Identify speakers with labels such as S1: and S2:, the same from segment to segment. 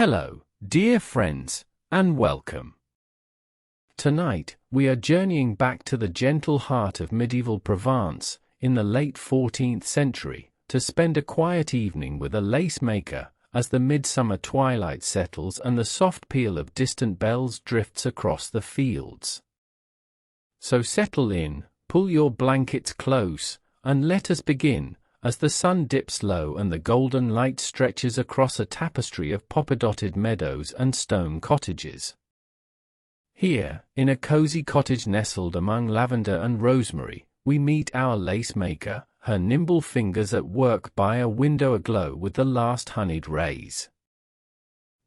S1: Hello, dear friends, and welcome. Tonight, we are journeying back to the gentle heart of medieval Provence, in the late 14th century, to spend a quiet evening with a lace maker, as the midsummer twilight settles and the soft peal of distant bells drifts across the fields. So settle in, pull your blankets close, and let us begin, as the sun dips low and the golden light stretches across a tapestry of popper-dotted meadows and stone cottages. Here, in a cozy cottage nestled among lavender and rosemary, we meet our lace maker, her nimble fingers at work by a window aglow with the last honeyed rays.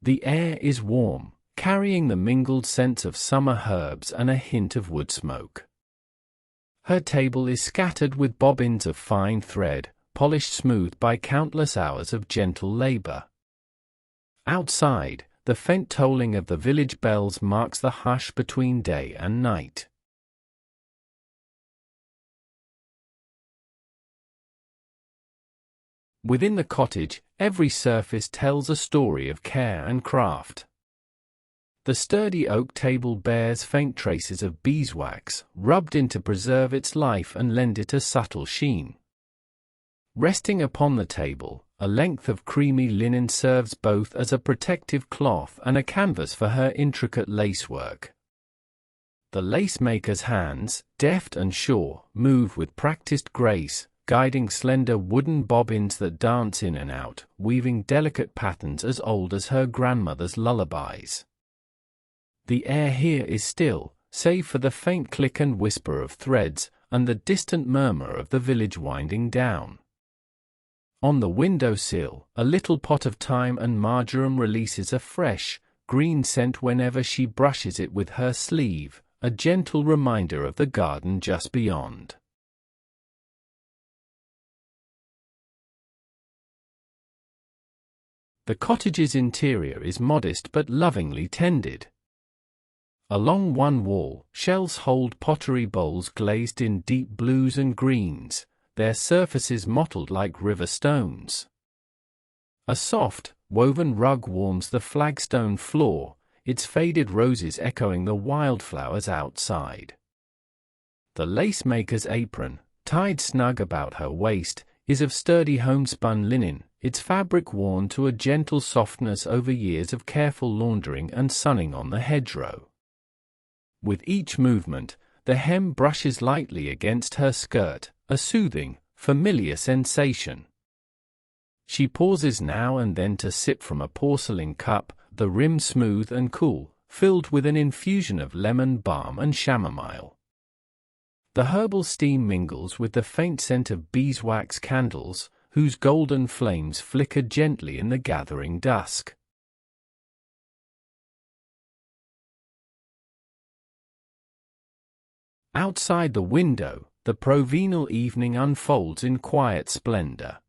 S1: The air is warm, carrying the mingled scents of summer herbs and a hint of wood smoke. Her table is scattered with bobbins of fine thread, polished smooth by countless hours of gentle labor. Outside, the faint tolling of the village bells marks the hush between day and night. Within the cottage, every surface tells a story of care and craft. The sturdy oak table bears faint traces of beeswax, rubbed in to preserve its life and lend it a subtle sheen. Resting upon the table, a length of creamy linen serves both as a protective cloth and a canvas for her intricate lacework. The lace-maker's hands, deft and sure, move with practiced grace, guiding slender wooden bobbins that dance in and out, weaving delicate patterns as old as her grandmother's lullabies. The air here is still, save for the faint click and whisper of threads, and the distant murmur of the village winding down. On the window-sill, a little pot of thyme and marjoram releases a fresh, green scent whenever she brushes it with her sleeve, a gentle reminder of the garden just beyond. The cottage's interior is modest but lovingly tended. Along one wall, shelves hold pottery bowls glazed in deep blues and greens, their surfaces mottled like river stones. A soft, woven rug warms the flagstone floor, its faded roses echoing the wildflowers outside. The lace-maker's apron, tied snug about her waist, is of sturdy homespun linen, its fabric worn to a gentle softness over years of careful laundering and sunning on the hedgerow. With each movement, the hem brushes lightly against her skirt, a soothing, familiar sensation. She pauses now and then to sip from a porcelain cup, the rim smooth and cool, filled with an infusion of lemon balm and chamomile. The herbal steam mingles with the faint scent of beeswax candles, whose golden flames flicker gently in the gathering dusk. Outside the window, the Provenal evening unfolds in quiet splendor.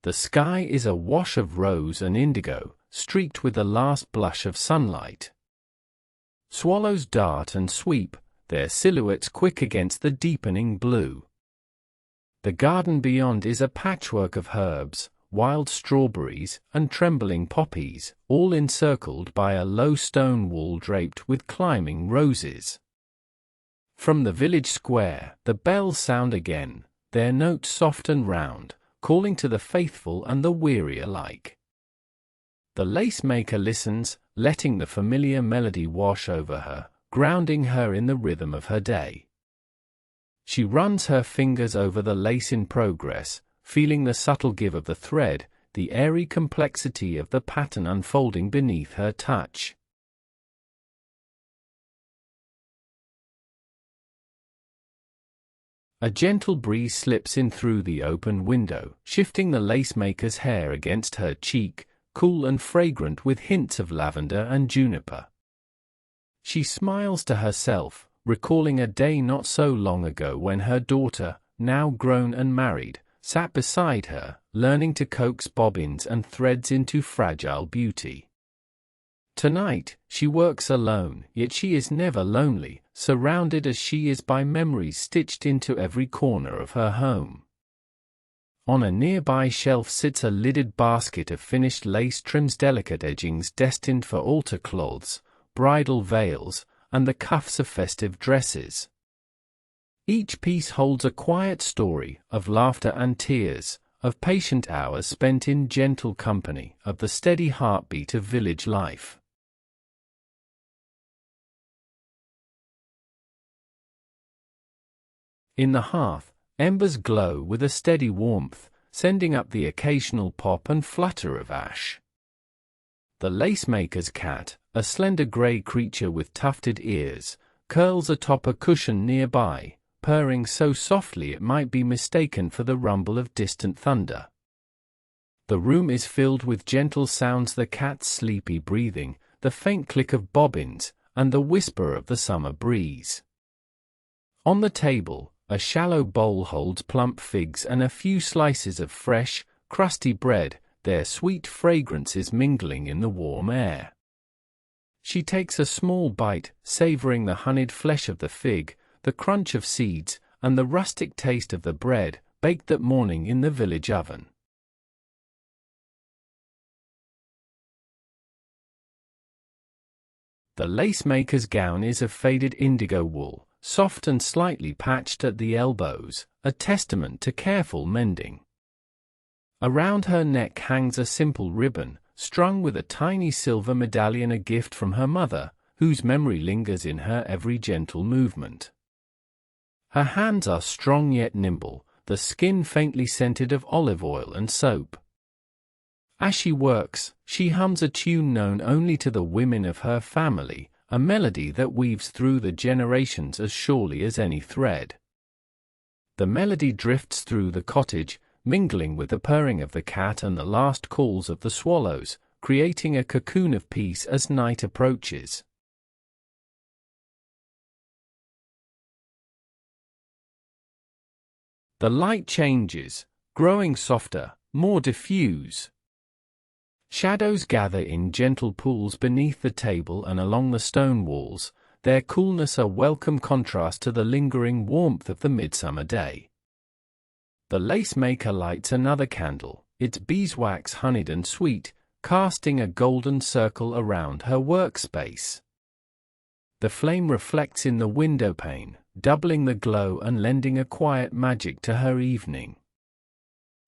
S1: The sky is a wash of rose and indigo, streaked with the last blush of sunlight. Swallows dart and sweep, their silhouettes quick against the deepening blue. The garden beyond is a patchwork of herbs, wild strawberries, and trembling poppies, all encircled by a low stone wall draped with climbing roses. From the village square, the bells sound again, their notes soft and round, calling to the faithful and the weary alike. The lace-maker listens, letting the familiar melody wash over her, grounding her in the rhythm of her day. She runs her fingers over the lace in progress, feeling the subtle give of the thread, the airy complexity of the pattern unfolding beneath her touch. A gentle breeze slips in through the open window, shifting the lace-maker's hair against her cheek, cool and fragrant with hints of lavender and juniper. She smiles to herself, recalling a day not so long ago when her daughter, now grown and married, sat beside her, learning to coax bobbins and threads into fragile beauty. Tonight, she works alone, yet she is never lonely, surrounded as she is by memories stitched into every corner of her home. On a nearby shelf sits a lidded basket of finished lace trims, delicate edgings destined for altar cloths, bridal veils, and the cuffs of festive dresses. Each piece holds a quiet story of laughter and tears, of patient hours spent in gentle company, of the steady heartbeat of village life. In the hearth, embers glow with a steady warmth, sending up the occasional pop and flutter of ash. The lace-maker's cat, a slender grey creature with tufted ears, curls atop a cushion nearby, purring so softly it might be mistaken for the rumble of distant thunder. The room is filled with gentle sounds: the cat's sleepy breathing, the faint click of bobbins, and the whisper of the summer breeze. On the table, a shallow bowl holds plump figs and a few slices of fresh, crusty bread, their sweet fragrances mingling in the warm air. She takes a small bite, savoring the honeyed flesh of the fig, the crunch of seeds, and the rustic taste of the bread, baked that morning in the village oven. The lace-maker's gown is of faded indigo wool, soft and slightly patched at the elbows, a testament to careful mending. Around her neck hangs a simple ribbon, strung with a tiny silver medallion, a gift from her mother, whose memory lingers in her every gentle movement. Her hands are strong yet nimble, the skin faintly scented of olive oil and soap. As she works, she hums a tune known only to the women of her family, a melody that weaves through the generations as surely as any thread. The melody drifts through the cottage, mingling with the purring of the cat and the last calls of the swallows, creating a cocoon of peace as night approaches. The light changes, growing softer, more diffuse. Shadows gather in gentle pools beneath the table and along the stone walls, their coolness a welcome contrast to the lingering warmth of the midsummer day. The lace-maker lights another candle, its beeswax honeyed and sweet, casting a golden circle around her workspace. The flame reflects in the windowpane, doubling the glow and lending a quiet magic to her evening.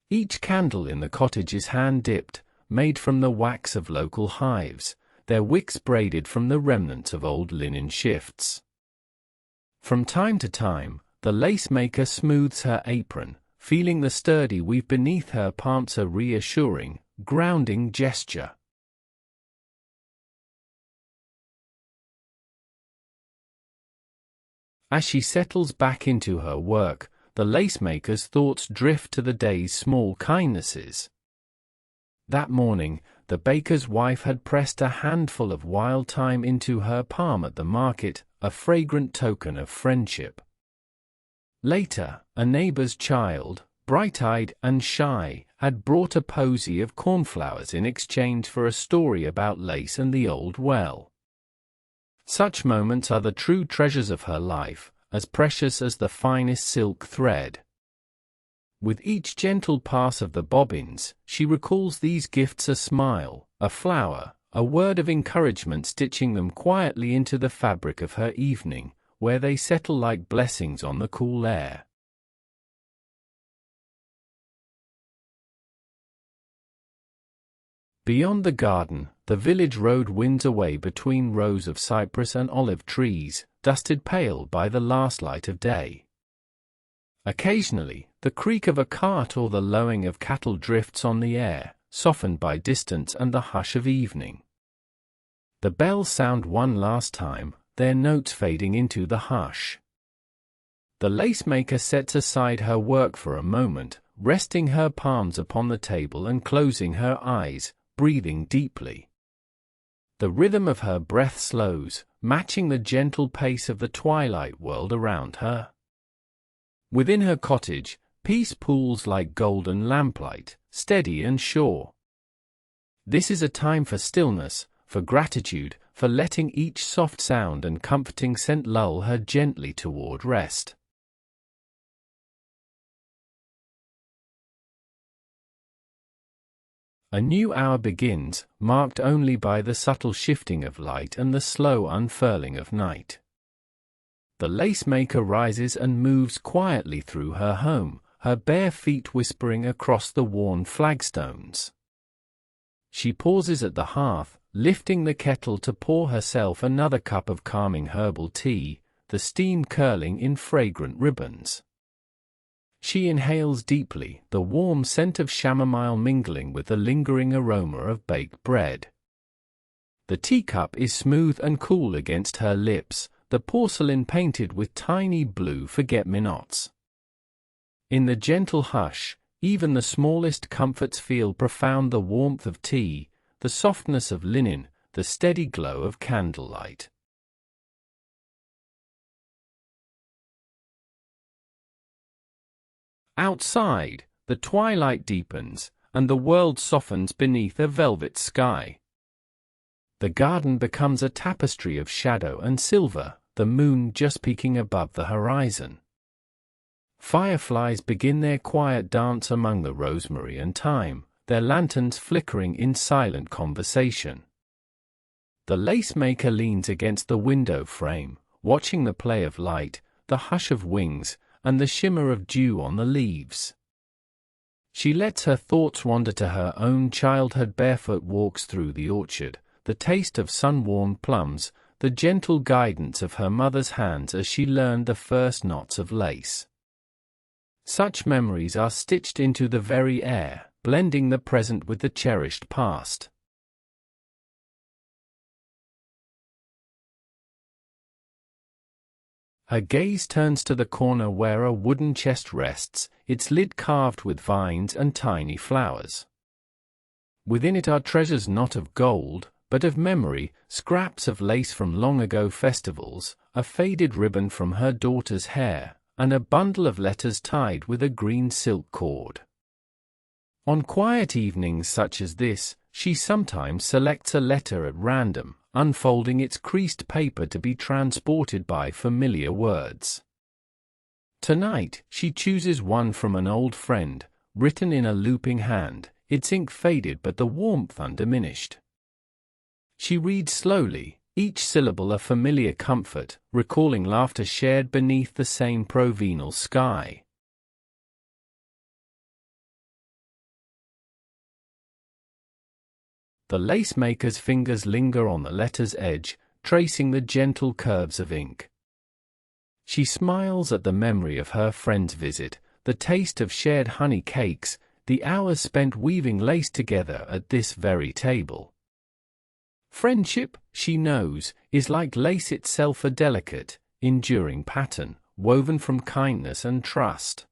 S1: Each candle in the cottage is hand-dipped, made from the wax of local hives, their wicks braided from the remnants of old linen shifts. From time to time, the lace-maker smooths her apron, feeling the sturdy weave beneath her palms, a reassuring, grounding gesture. As she settles back into her work, the lacemaker's thoughts drift to the day's small kindnesses. That morning, the baker's wife had pressed a handful of wild thyme into her palm at the market, a fragrant token of friendship. Later, a neighbor's child, bright-eyed and shy, had brought a posy of cornflowers in exchange for a story about lace and the old well. Such moments are the true treasures of her life, as precious as the finest silk thread. With each gentle pass of the bobbins, she recalls these gifts: a smile, a flower, a word of encouragement, stitching them quietly into the fabric of her evening, where they settle like blessings on the cool air. Beyond the garden, the village road winds away between rows of cypress and olive trees, dusted pale by the last light of day. Occasionally, the creak of a cart or the lowing of cattle drifts on the air, softened by distance and the hush of evening. The bells sound one last time, their notes fading into the hush. The lace-maker sets aside her work for a moment, resting her palms upon the table and closing her eyes, breathing deeply. The rhythm of her breath slows, matching the gentle pace of the twilight world around her. Within her cottage, peace pools like golden lamplight, steady and sure. This is a time for stillness, for gratitude, for letting each soft sound and comforting scent lull her gently toward rest. A new hour begins, marked only by the subtle shifting of light and the slow unfurling of night. The lace-maker rises and moves quietly through her home, her bare feet whispering across the worn flagstones. She pauses at the hearth, lifting the kettle to pour herself another cup of calming herbal tea, the steam curling in fragrant ribbons. She inhales deeply, the warm scent of chamomile mingling with the lingering aroma of baked bread. The teacup is smooth and cool against her lips, the porcelain painted with tiny blue forget-me-nots. In the gentle hush, even the smallest comforts feel profound: the warmth of tea, the softness of linen, the steady glow of candlelight. Outside, the twilight deepens, and the world softens beneath a velvet sky. The garden becomes a tapestry of shadow and silver, the moon just peeking above the horizon. Fireflies begin their quiet dance among the rosemary and thyme, their lanterns flickering in silent conversation. The lace-maker leans against the window frame, watching the play of light, the hush of wings, and the shimmer of dew on the leaves. She lets her thoughts wander to her own childhood: barefoot walks through the orchard, the taste of sun-warmed plums, the gentle guidance of her mother's hands as she learned the first knots of lace. Such memories are stitched into the very air, blending the present with the cherished past. Her gaze turns to the corner where a wooden chest rests, its lid carved with vines and tiny flowers. Within it are treasures not of gold, but of memory, scraps of lace from long-ago festivals, a faded ribbon from her daughter's hair, and a bundle of letters tied with a green silk cord. On quiet evenings such as this, she sometimes selects a letter at random, unfolding its creased paper to be transported by familiar words. Tonight, she chooses one from an old friend, written in a looping hand, its ink faded but the warmth undiminished. She reads slowly, each syllable a familiar comfort, recalling laughter shared beneath the same Provenal sky. The lace-maker's fingers linger on the letter's edge, tracing the gentle curves of ink. She smiles at the memory of her friend's visit, the taste of shared honey cakes, the hours spent weaving lace together at this very table. Friendship, she knows, is like lace itself, a delicate, enduring pattern, woven from kindness and trust.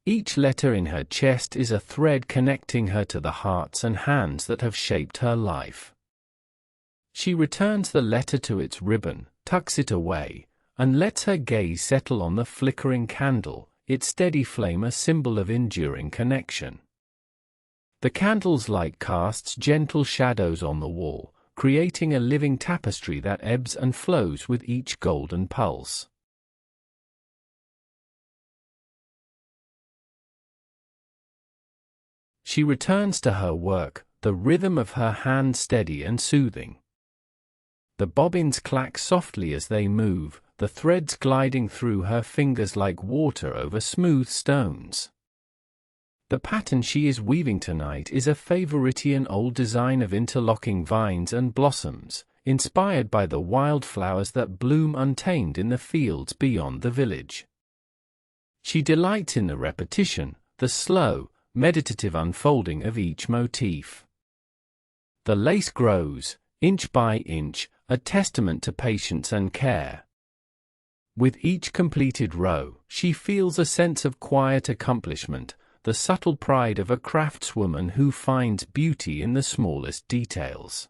S1: Each letter in her chest is a thread connecting her to the hearts and hands that have shaped her life. She returns the letter to its ribbon, tucks it away, and lets her gaze settle on the flickering candle, its steady flame a symbol of enduring connection. The candle's light casts gentle shadows on the wall, creating a living tapestry that ebbs and flows with each golden pulse. She returns to her work, the rhythm of her hand steady and soothing. The bobbins clack softly as they move, the threads gliding through her fingers like water over smooth stones. The pattern she is weaving tonight is a Favoritian old design of interlocking vines and blossoms, inspired by the wildflowers that bloom untamed in the fields beyond the village. She delights in the repetition, the slow, meditative unfolding of each motif. The lace grows, inch by inch, a testament to patience and care. With each completed row, she feels a sense of quiet accomplishment, the subtle pride of a craftswoman who finds beauty in the smallest details.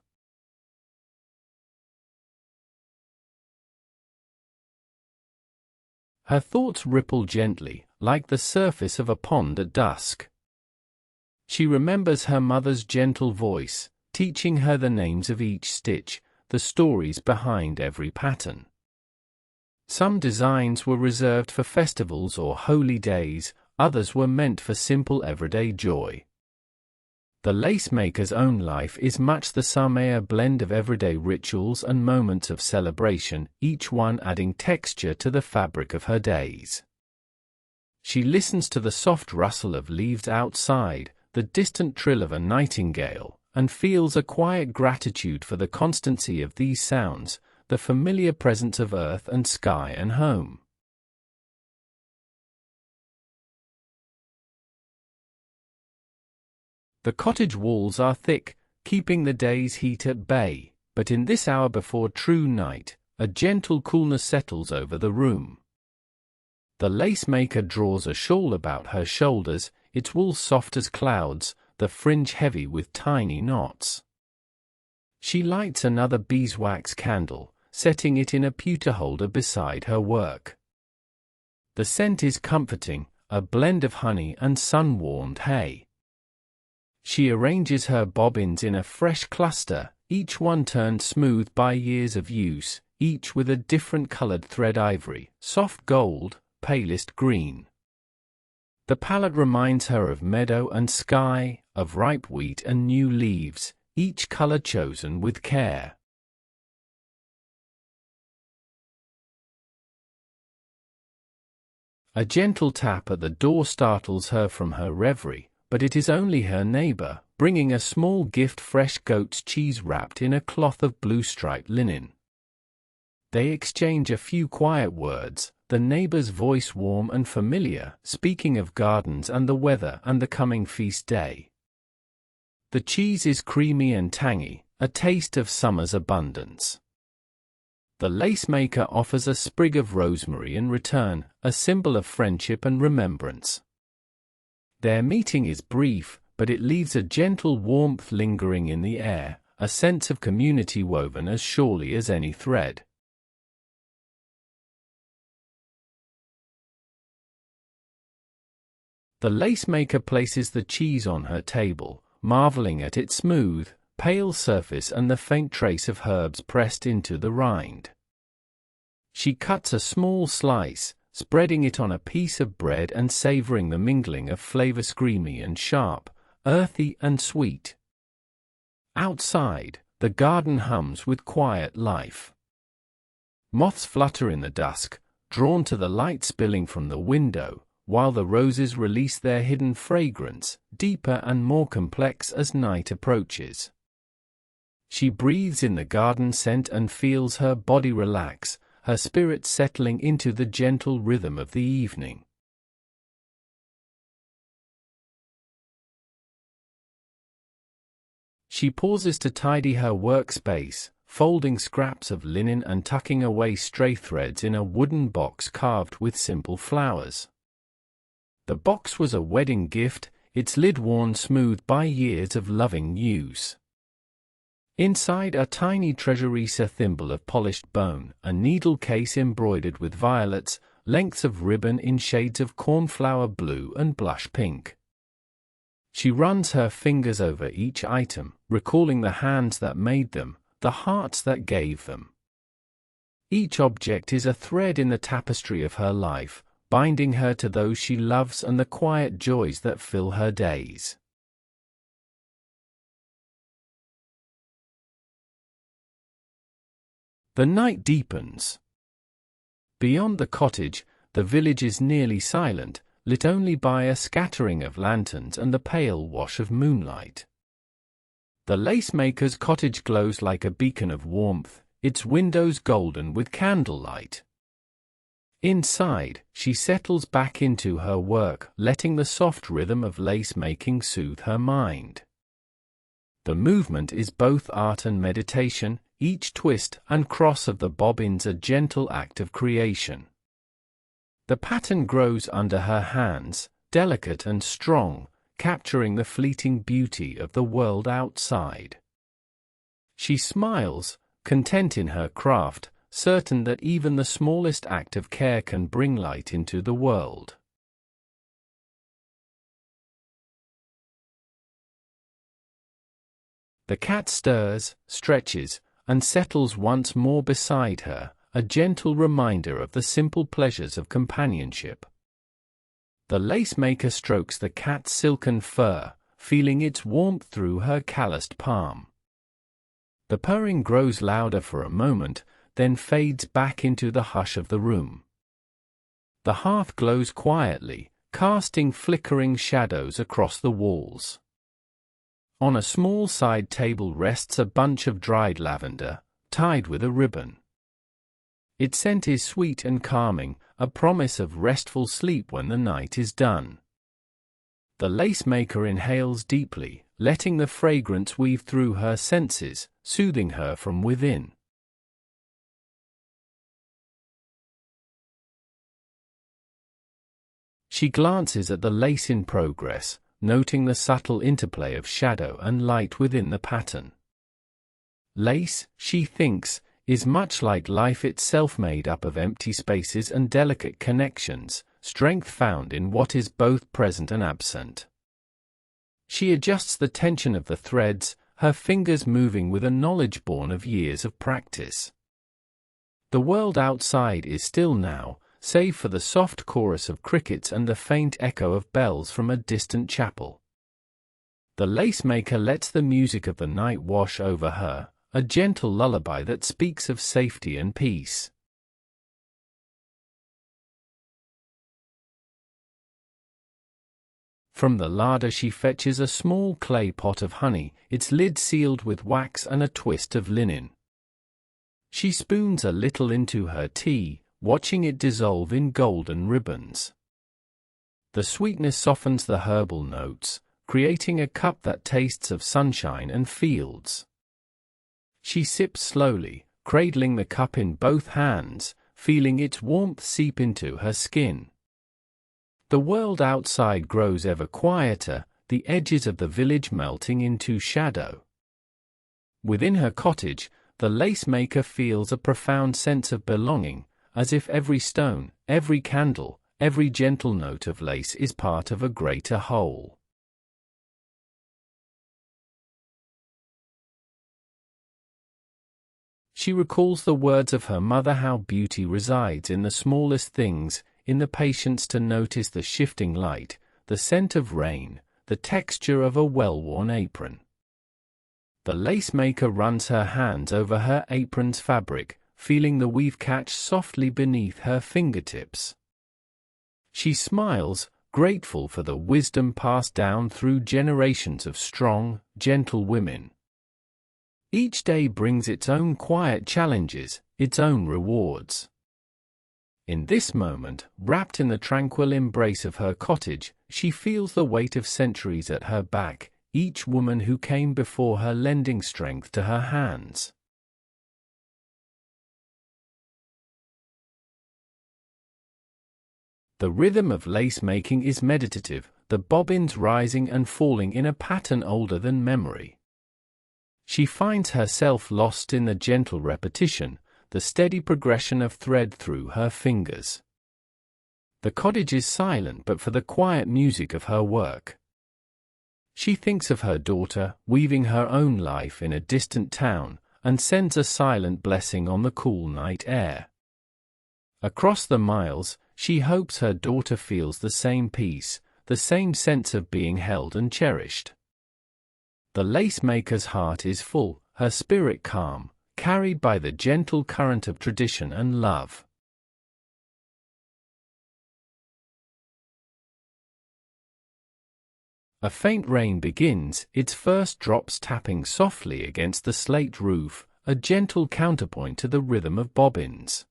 S1: Her thoughts ripple gently, like the surface of a pond at dusk. She remembers her mother's gentle voice, teaching her the names of each stitch, the stories behind every pattern. Some designs were reserved for festivals or holy days, others were meant for simple everyday joy. The lace-maker's own life is much the same, a blend of everyday rituals and moments of celebration, each one adding texture to the fabric of her days. She listens to the soft rustle of leaves outside, the distant trill of a nightingale, and feels a quiet gratitude for the constancy of these sounds, the familiar presence of earth and sky and home. The cottage walls are thick, keeping the day's heat at bay, but in this hour before true night, a gentle coolness settles over the room. The lace-maker draws a shawl about her shoulders, its wool soft as clouds, the fringe heavy with tiny knots. She lights another beeswax candle, setting it in a pewter holder beside her work. The scent is comforting, a blend of honey and sun-warmed hay. She arranges her bobbins in a fresh cluster, each one turned smooth by years of use, each with a different colored thread: ivory, soft gold, palest green. The palette reminds her of meadow and sky, of ripe wheat and new leaves, each color chosen with care. A gentle tap at the door startles her from her reverie, but it is only her neighbor, bringing a small gift: fresh goat's cheese wrapped in a cloth of blue striped linen. They exchange a few quiet words, the neighbor's voice warm and familiar, speaking of gardens and the weather and the coming feast day. The cheese is creamy and tangy, a taste of summer's abundance. The lace-maker offers a sprig of rosemary in return, a symbol of friendship and remembrance. Their meeting is brief, but it leaves a gentle warmth lingering in the air, a sense of community woven as surely as any thread. The lace-maker places the cheese on her table, marveling at its smooth, pale surface and the faint trace of herbs pressed into the rind. She cuts a small slice, spreading it on a piece of bread and savoring the mingling of flavors: creamy and sharp, earthy and sweet. Outside, the garden hums with quiet life. Moths flutter in the dusk, drawn to the light spilling from the window, while the roses release their hidden fragrance, deeper and more complex as night approaches. She breathes in the garden scent and feels her body relax, her spirit settling into the gentle rhythm of the evening. She pauses to tidy her workspace, folding scraps of linen and tucking away stray threads in a wooden box carved with simple flowers. The box was a wedding gift, its lid worn smooth by years of loving use. Inside, a tiny treasure-piece, a thimble of polished bone, a needle case embroidered with violets, lengths of ribbon in shades of cornflower blue and blush pink. She runs her fingers over each item, recalling the hands that made them, the hearts that gave them. Each object is a thread in the tapestry of her life, binding her to those she loves and the quiet joys that fill her days. The night deepens. Beyond the cottage, the village is nearly silent, lit only by a scattering of lanterns and the pale wash of moonlight. The lace-maker's cottage glows like a beacon of warmth, its windows golden with candlelight. Inside, she settles back into her work, letting the soft rhythm of lace-making soothe her mind. The movement is both art and meditation, each twist and cross of the bobbins a gentle act of creation. The pattern grows under her hands, delicate and strong, capturing the fleeting beauty of the world outside. She smiles, content in her craft, certain that even the smallest act of care can bring light into the world. The cat stirs, stretches, and settles once more beside her, a gentle reminder of the simple pleasures of companionship. The lace-maker strokes the cat's silken fur, feeling its warmth through her calloused palm. The purring grows louder for a moment, then fades back into the hush of the room. The hearth glows quietly, casting flickering shadows across the walls. On a small side table rests a bunch of dried lavender, tied with a ribbon. Its scent is sweet and calming, a promise of restful sleep when the night is done. The lace maker inhales deeply, letting the fragrance weave through her senses, soothing her from within. She glances at the lace in progress, noting the subtle interplay of shadow and light within the pattern. Lace, she thinks, is much like life itself, made up of empty spaces and delicate connections, strength found in what is both present and absent. She adjusts the tension of the threads, her fingers moving with a knowledge born of years of practice. The world outside is still now, save for the soft chorus of crickets and the faint echo of bells from a distant chapel. The lace maker lets the music of the night wash over her, a gentle lullaby that speaks of safety and peace. From the larder she fetches a small clay pot of honey, its lid sealed with wax and a twist of linen. She spoons a little into her tea, watching it dissolve in golden ribbons. The sweetness softens the herbal notes, creating a cup that tastes of sunshine and fields. She sips slowly, cradling the cup in both hands, feeling its warmth seep into her skin. The world outside grows ever quieter, the edges of the village melting into shadow. Within her cottage, the lace maker feels a profound sense of belonging, as if every stone, every candle, every gentle note of lace is part of a greater whole. She recalls the words of her mother, how beauty resides in the smallest things, in the patience to notice the shifting light, the scent of rain, the texture of a well-worn apron. The lace maker runs her hands over her apron's fabric, feeling the weave catch softly beneath her fingertips. She smiles, grateful for the wisdom passed down through generations of strong, gentle women. Each day brings its own quiet challenges, its own rewards. In this moment, wrapped in the tranquil embrace of her cottage, she feels the weight of centuries at her back, each woman who came before her lending strength to her hands. The rhythm of lace making is meditative, the bobbins rising and falling in a pattern older than memory. She finds herself lost in the gentle repetition, the steady progression of thread through her fingers. The cottage is silent but for the quiet music of her work. She thinks of her daughter, weaving her own life in a distant town, and sends a silent blessing on the cool night air. Across the miles, she hopes her daughter feels the same peace, the same sense of being held and cherished. The lace maker's heart is full, her spirit calm, carried by the gentle current of tradition and love. A faint rain begins, its first drops tapping softly against the slate roof, a gentle counterpoint to the rhythm of bobbins.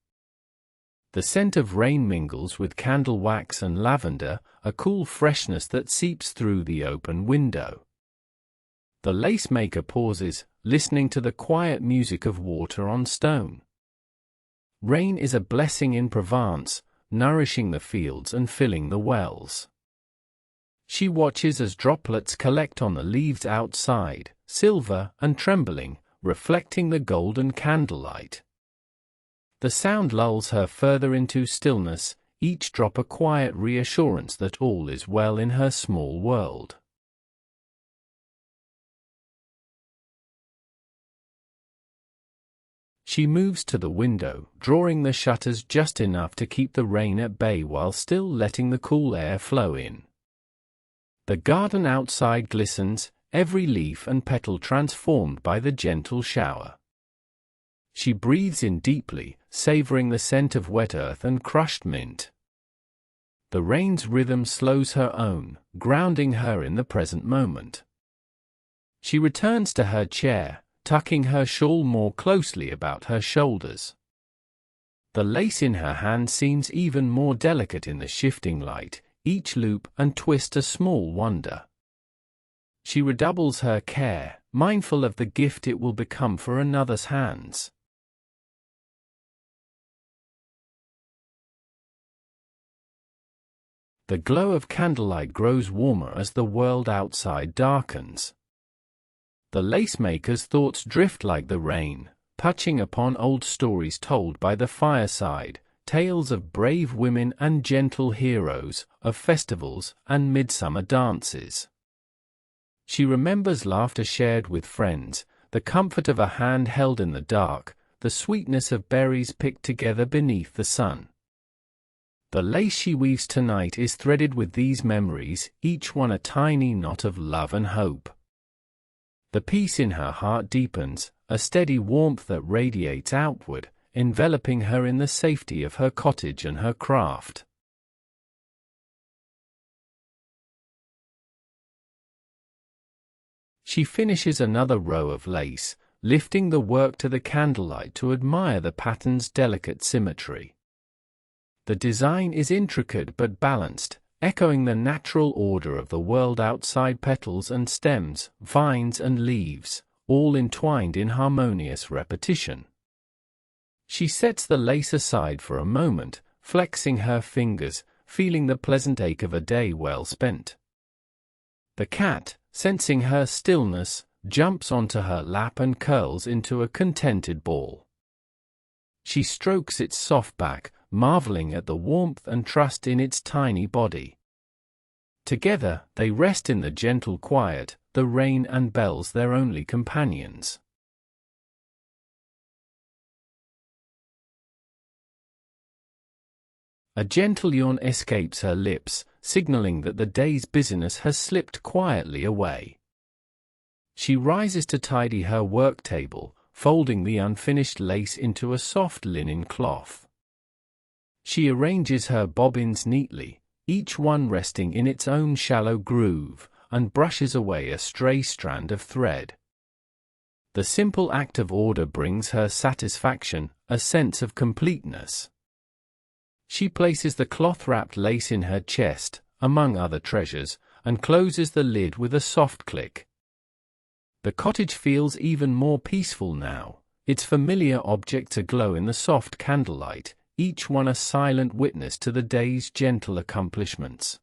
S1: The scent of rain mingles with candle wax and lavender, a cool freshness that seeps through the open window. The lace maker pauses, listening to the quiet music of water on stone. Rain is a blessing in Provence, nourishing the fields and filling the wells. She watches as droplets collect on the leaves outside, silver and trembling, reflecting the golden candlelight. The sound lulls her further into stillness, each drop a quiet reassurance that all is well in her small world. She moves to the window, drawing the shutters just enough to keep the rain at bay while still letting the cool air flow in. The garden outside glistens, every leaf and petal transformed by the gentle shower. She breathes in deeply, savoring the scent of wet earth and crushed mint. The rain's rhythm slows her own, grounding her in the present moment. She returns to her chair, tucking her shawl more closely about her shoulders. The lace in her hand seems even more delicate in the shifting light, each loop and twist a small wonder. She redoubles her care, mindful of the gift it will become for another's hands. The glow of candlelight grows warmer as the world outside darkens. The lacemaker's thoughts drift like the rain, touching upon old stories told by the fireside, tales of brave women and gentle heroes, of festivals and midsummer dances. She remembers laughter shared with friends, the comfort of a hand held in the dark, the sweetness of berries picked together beneath the sun. The lace she weaves tonight is threaded with these memories, each one a tiny knot of love and hope. The peace in her heart deepens, a steady warmth that radiates outward, enveloping her in the safety of her cottage and her craft. She finishes another row of lace, lifting the work to the candlelight to admire the pattern's delicate symmetry. The design is intricate but balanced, echoing the natural order of the world outside, petals and stems, vines and leaves, all entwined in harmonious repetition. She sets the lace aside for a moment, flexing her fingers, feeling the pleasant ache of a day well spent. The cat, sensing her stillness, jumps onto her lap and curls into a contented ball. She strokes its soft back, marveling at the warmth and trust in its tiny body. Together, they rest in the gentle quiet, the rain and bells their only companions. A gentle yawn escapes her lips, signaling that the day's busyness has slipped quietly away. She rises to tidy her work table, folding the unfinished lace into a soft linen cloth. She arranges her bobbins neatly, each one resting in its own shallow groove, and brushes away a stray strand of thread. The simple act of order brings her satisfaction, a sense of completeness. She places the cloth-wrapped lace in her chest, among other treasures, and closes the lid with a soft click. The cottage feels even more peaceful now, its familiar objects aglow in the soft candlelight, each one a silent witness to the day's gentle accomplishments.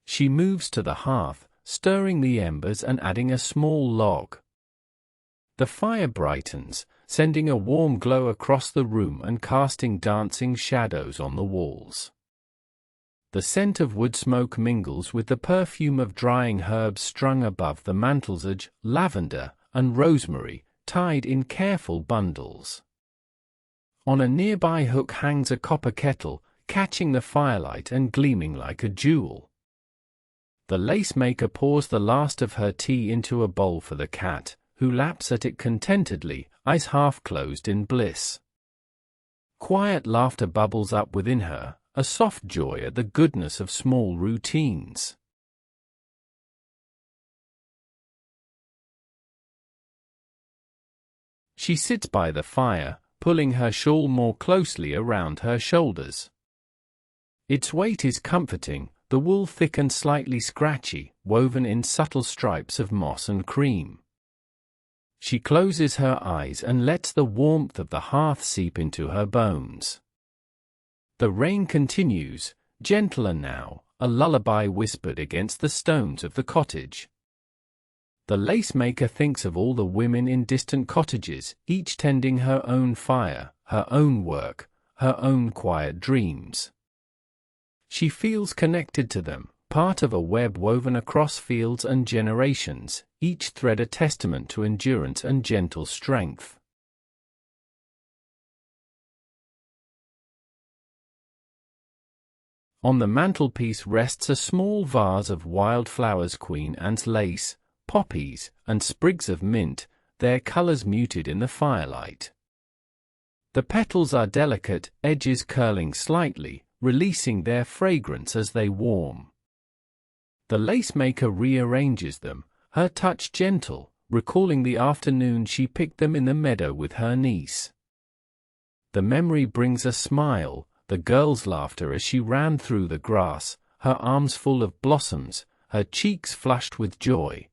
S1: She moves to the hearth, stirring the embers and adding a small log. The fire brightens, sending a warm glow across the room and casting dancing shadows on the walls. The scent of wood smoke mingles with the perfume of drying herbs strung above the mantel's, lavender and rosemary, tied in careful bundles. On a nearby hook hangs a copper kettle, catching the firelight and gleaming like a jewel. The lace-maker pours the last of her tea into a bowl for the cat, who laps at it contentedly, eyes half closed in bliss. Quiet laughter bubbles up within her, a soft joy at the goodness of small routines. She sits by the fire, pulling her shawl more closely around her shoulders. Its weight is comforting, the wool thick and slightly scratchy, woven in subtle stripes of moss and cream. She closes her eyes and lets the warmth of the hearth seep into her bones. The rain continues, gentler now, a lullaby whispered against the stones of the cottage. The lace-maker thinks of all the women in distant cottages, each tending her own fire, her own work, her own quiet dreams. She feels connected to them, part of a web woven across fields and generations, each thread a testament to endurance and gentle strength. On the mantelpiece rests a small vase of wildflowers, Queen Anne's lace, poppies, and sprigs of mint, their colors muted in the firelight. The petals are delicate, edges curling slightly, releasing their fragrance as they warm. The lacemaker rearranges them, her touch gentle, recalling the afternoon she picked them in the meadow with her niece. The memory brings a smile, the girl's laughter as she ran through the grass, her arms full of blossoms, her cheeks flushed with joy.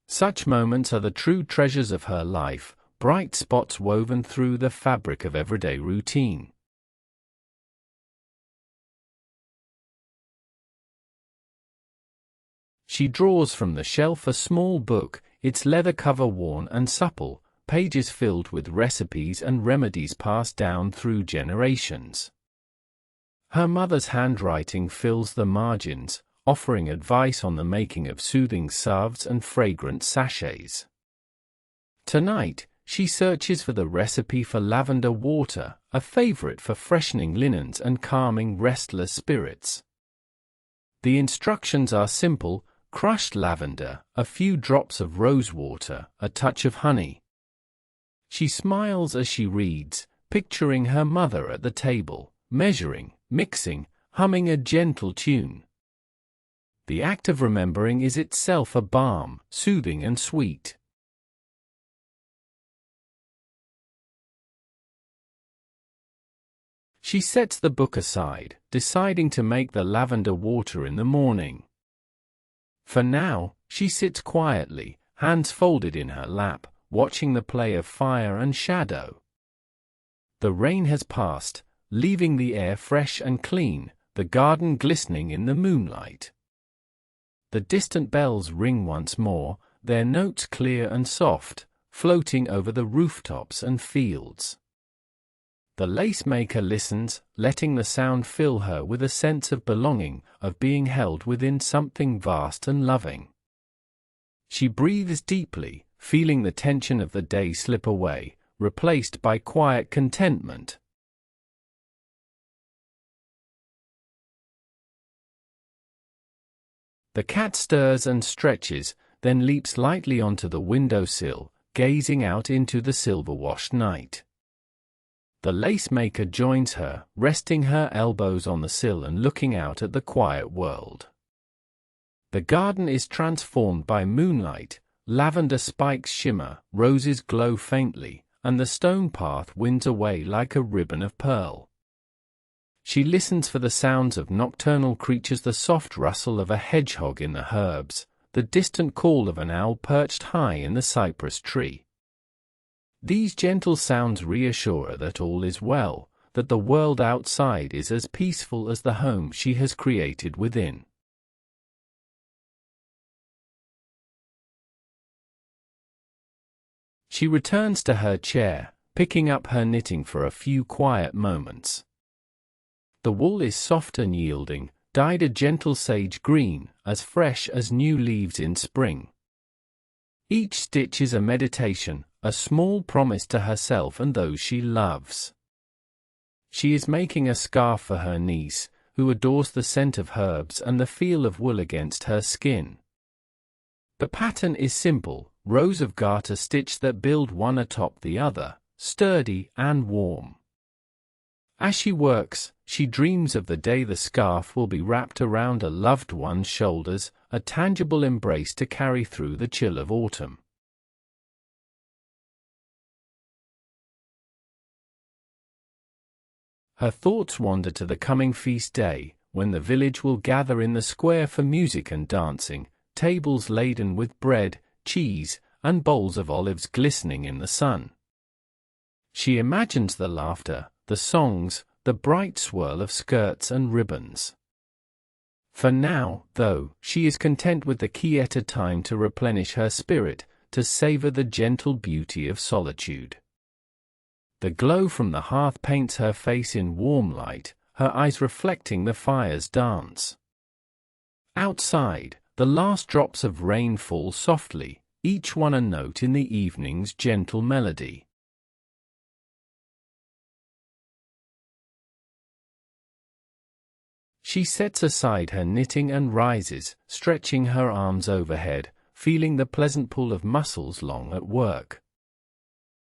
S1: Such moments are the true treasures of her life, bright spots woven through the fabric of everyday routine. She draws from the shelf a small book, its leather cover worn and supple, pages filled with recipes and remedies passed down through generations. Her mother's handwriting fills the margins, offering advice on the making of soothing salves and fragrant sachets. Tonight, she searches for the recipe for lavender water, a favorite for freshening linens and calming restless spirits. The instructions are simple: crushed lavender, a few drops of rose water, a touch of honey. She smiles as she reads, picturing her mother at the table, measuring, mixing, humming a gentle tune. The act of remembering is itself a balm, soothing and sweet. She sets the book aside, deciding to make the lavender water in the morning. For now, she sits quietly, hands folded in her lap, watching the play of fire and shadow. The rain has passed, leaving the air fresh and clean, the garden glistening in the moonlight. The distant bells ring once more, their notes clear and soft, floating over the rooftops and fields. The lacemaker listens, letting the sound fill her with a sense of belonging, of being held within something vast and loving. She breathes deeply, feeling the tension of the day slip away, replaced by quiet contentment. The cat stirs and stretches, then leaps lightly onto the windowsill, gazing out into the silver-washed night. The lacemaker joins her, resting her elbows on the sill and looking out at the quiet world. The garden is transformed by moonlight, lavender spikes shimmer, roses glow faintly, and the stone path winds away like a ribbon of pearl. She listens for the sounds of nocturnal creatures, the soft rustle of a hedgehog in the herbs, the distant call of an owl perched high in the cypress tree. These gentle sounds reassure her that all is well, that the world outside is as peaceful as the home she has created within. She returns to her chair, picking up her knitting for a few quiet moments. The wool is soft and yielding, dyed a gentle sage green, as fresh as new leaves in spring. Each stitch is a meditation, a small promise to herself and those she loves. She is making a scarf for her niece, who adores the scent of herbs and the feel of wool against her skin. The pattern is simple, rows of garter stitch that build one atop the other, sturdy and warm. As she works, she dreams of the day the scarf will be wrapped around a loved one's shoulders, a tangible embrace to carry through the chill of autumn. Her thoughts wander to the coming feast day, when the village will gather in the square for music and dancing, tables laden with bread, cheese, and bowls of olives glistening in the sun. She imagines the laughter, the songs, the bright swirl of skirts and ribbons. For now, though, she is content with the quieta time to replenish her spirit, to savor the gentle beauty of solitude. The glow from the hearth paints her face in warm light, her eyes reflecting the fire's dance. Outside, the last drops of rain fall softly, each one a note in the evening's gentle melody. She sets aside her knitting and rises, stretching her arms overhead, feeling the pleasant pull of muscles long at work.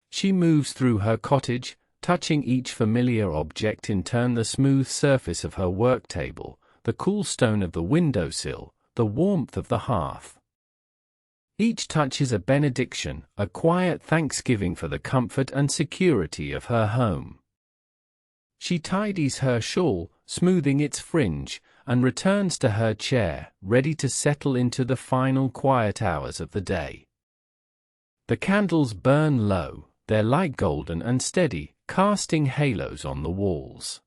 S1: She moves through her cottage, touching each familiar object in turn: the smooth surface of her work table, the cool stone of the windowsill, the warmth of the hearth. Each touch is a benediction, a quiet thanksgiving for the comfort and security of her home. She tidies her shawl, smoothing its fringe, and returns to her chair, ready to settle into the final quiet hours of the day. The candles burn low, their light golden and steady, casting halos on the walls.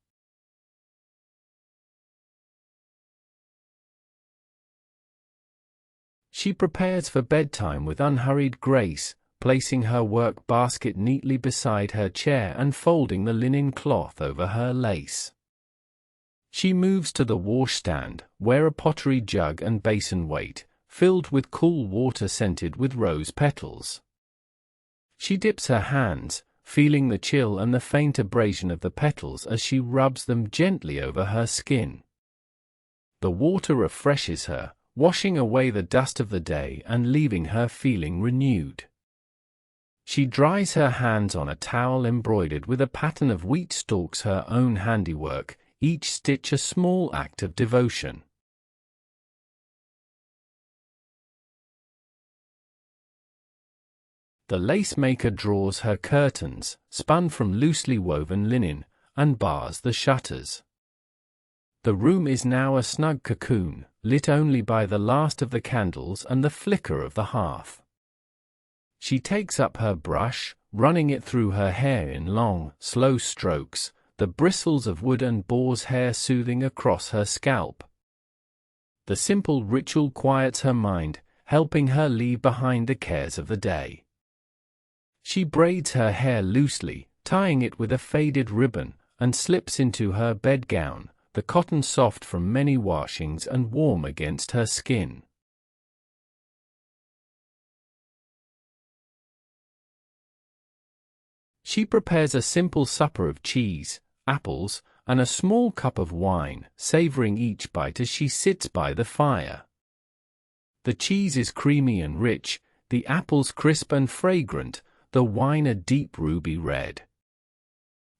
S1: She prepares for bedtime with unhurried grace, placing her work basket neatly beside her chair and folding the linen cloth over her lace. She moves to the washstand, where a pottery jug and basin wait, filled with cool water scented with rose petals. She dips her hands, feeling the chill and the faint abrasion of the petals as she rubs them gently over her skin. The water refreshes her, washing away the dust of the day and leaving her feeling renewed. She dries her hands on a towel embroidered with a pattern of wheat stalks, her own handiwork, each stitch a small act of devotion. The lace maker draws her curtains, spun from loosely woven linen, and bars the shutters. The room is now a snug cocoon, lit only by the last of the candles and the flicker of the hearth. She takes up her brush, running it through her hair in long, slow strokes, the bristles of wood and boar's hair soothing across her scalp. The simple ritual quiets her mind, helping her leave behind the cares of the day. She braids her hair loosely, tying it with a faded ribbon, and slips into her bedgown, the cotton soft from many washings and warm against her skin. She prepares a simple supper of cheese, apples, and a small cup of wine, savoring each bite as she sits by the fire. The cheese is creamy and rich, the apples crisp and fragrant, the wine a deep ruby red.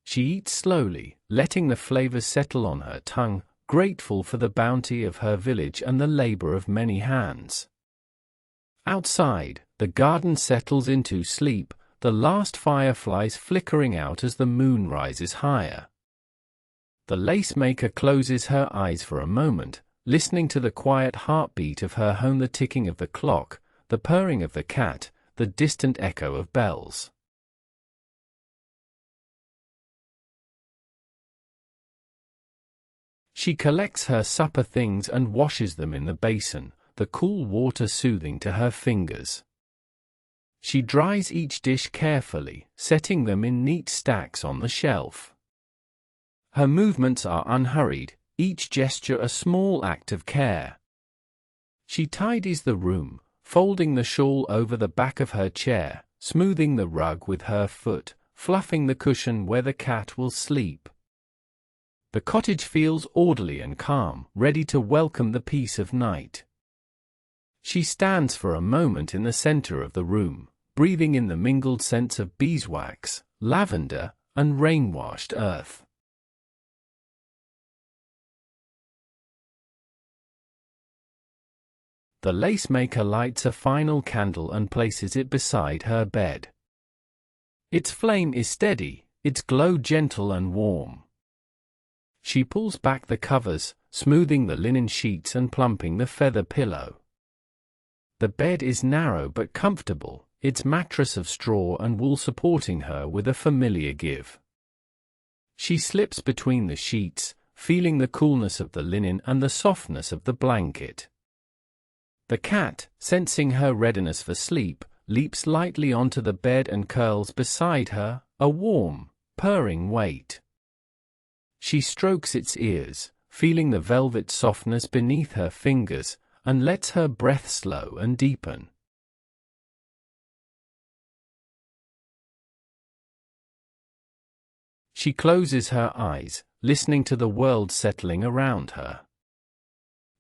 S1: She eats slowly, letting the flavors settle on her tongue, grateful for the bounty of her village and the labor of many hands. Outside, the garden settles into sleep, the last fireflies flickering out as the moon rises higher. The lace maker closes her eyes for a moment, listening to the quiet heartbeat of her home, the ticking of the clock, the purring of the cat, the distant echo of bells. She collects her supper things and washes them in the basin, the cool water soothing to her fingers. She dries each dish carefully, setting them in neat stacks on the shelf. Her movements are unhurried, each gesture a small act of care. She tidies the room, folding the shawl over the back of her chair, smoothing the rug with her foot, fluffing the cushion where the cat will sleep. The cottage feels orderly and calm, ready to welcome the peace of night. She stands for a moment in the center of the room, breathing in the mingled scents of beeswax, lavender, and rain-washed earth. The lace maker lights a final candle and places it beside her bed. Its flame is steady, its glow gentle and warm. She pulls back the covers, smoothing the linen sheets and plumping the feather pillow. The bed is narrow but comfortable, its mattress of straw and wool supporting her with a familiar give. She slips between the sheets, feeling the coolness of the linen and the softness of the blanket. The cat, sensing her readiness for sleep, leaps lightly onto the bed and curls beside her, a warm, purring weight. She strokes its ears, feeling the velvet softness beneath her fingers, and lets her breath slow and deepen. She closes her eyes, listening to the world settling around her.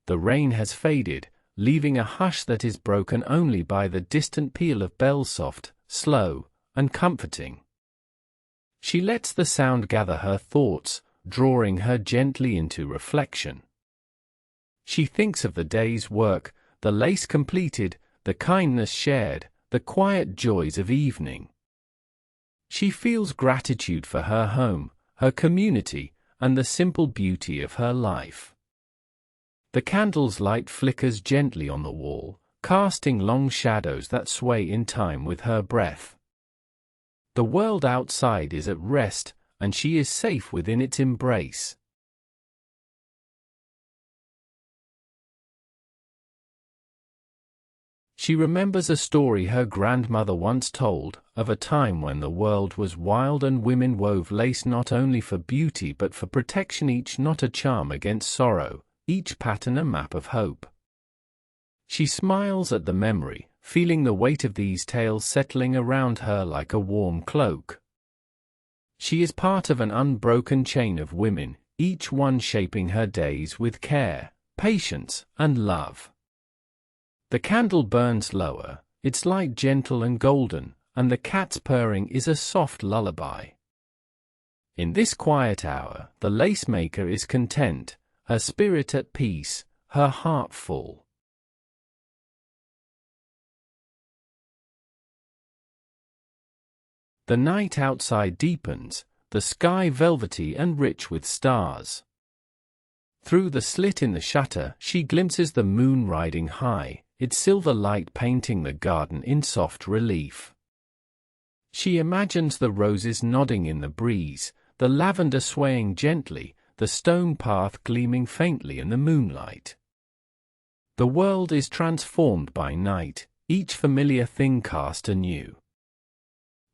S1: The rain has faded, leaving a hush that is broken only by the distant peal of bells, soft, slow, and comforting. She lets the sound gather her thoughts, drawing her gently into reflection. She thinks of the day's work, the lace completed, the kindness shared, the quiet joys of evening. She feels gratitude for her home, her community, and the simple beauty of her life. The candle's light flickers gently on the wall, casting long shadows that sway in time with her breath. The world outside is at rest, and she is safe within its embrace. She remembers a story her grandmother once told, of a time when the world was wild and women wove lace not only for beauty but for protection, each knot a charm against sorrow, each pattern a map of hope. She smiles at the memory, feeling the weight of these tales settling around her like a warm cloak. She is part of an unbroken chain of women, each one shaping her days with care, patience, and love. The candle burns lower, its light gentle and golden, and the cat's purring is a soft lullaby. In this quiet hour, the lace maker is content, her spirit at peace, her heart full. The night outside deepens, the sky velvety and rich with stars. Through the slit in the shutter, she glimpses the moon riding high, its silver light painting the garden in soft relief. She imagines the roses nodding in the breeze, the lavender swaying gently, the stone path gleaming faintly in the moonlight. The world is transformed by night, each familiar thing cast anew.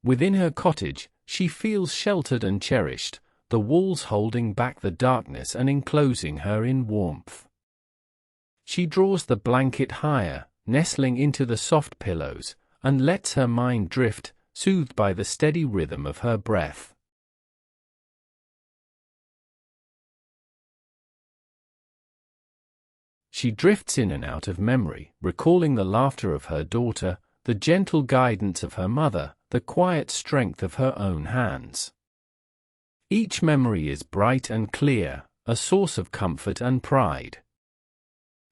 S1: Within her cottage, she feels sheltered and cherished, the walls holding back the darkness and enclosing her in warmth. She draws the blanket higher, nestling into the soft pillows, and lets her mind drift, soothed by the steady rhythm of her breath. She drifts in and out of memory, recalling the laughter of her daughter, the gentle guidance of her mother, the quiet strength of her own hands. Each memory is bright and clear, a source of comfort and pride.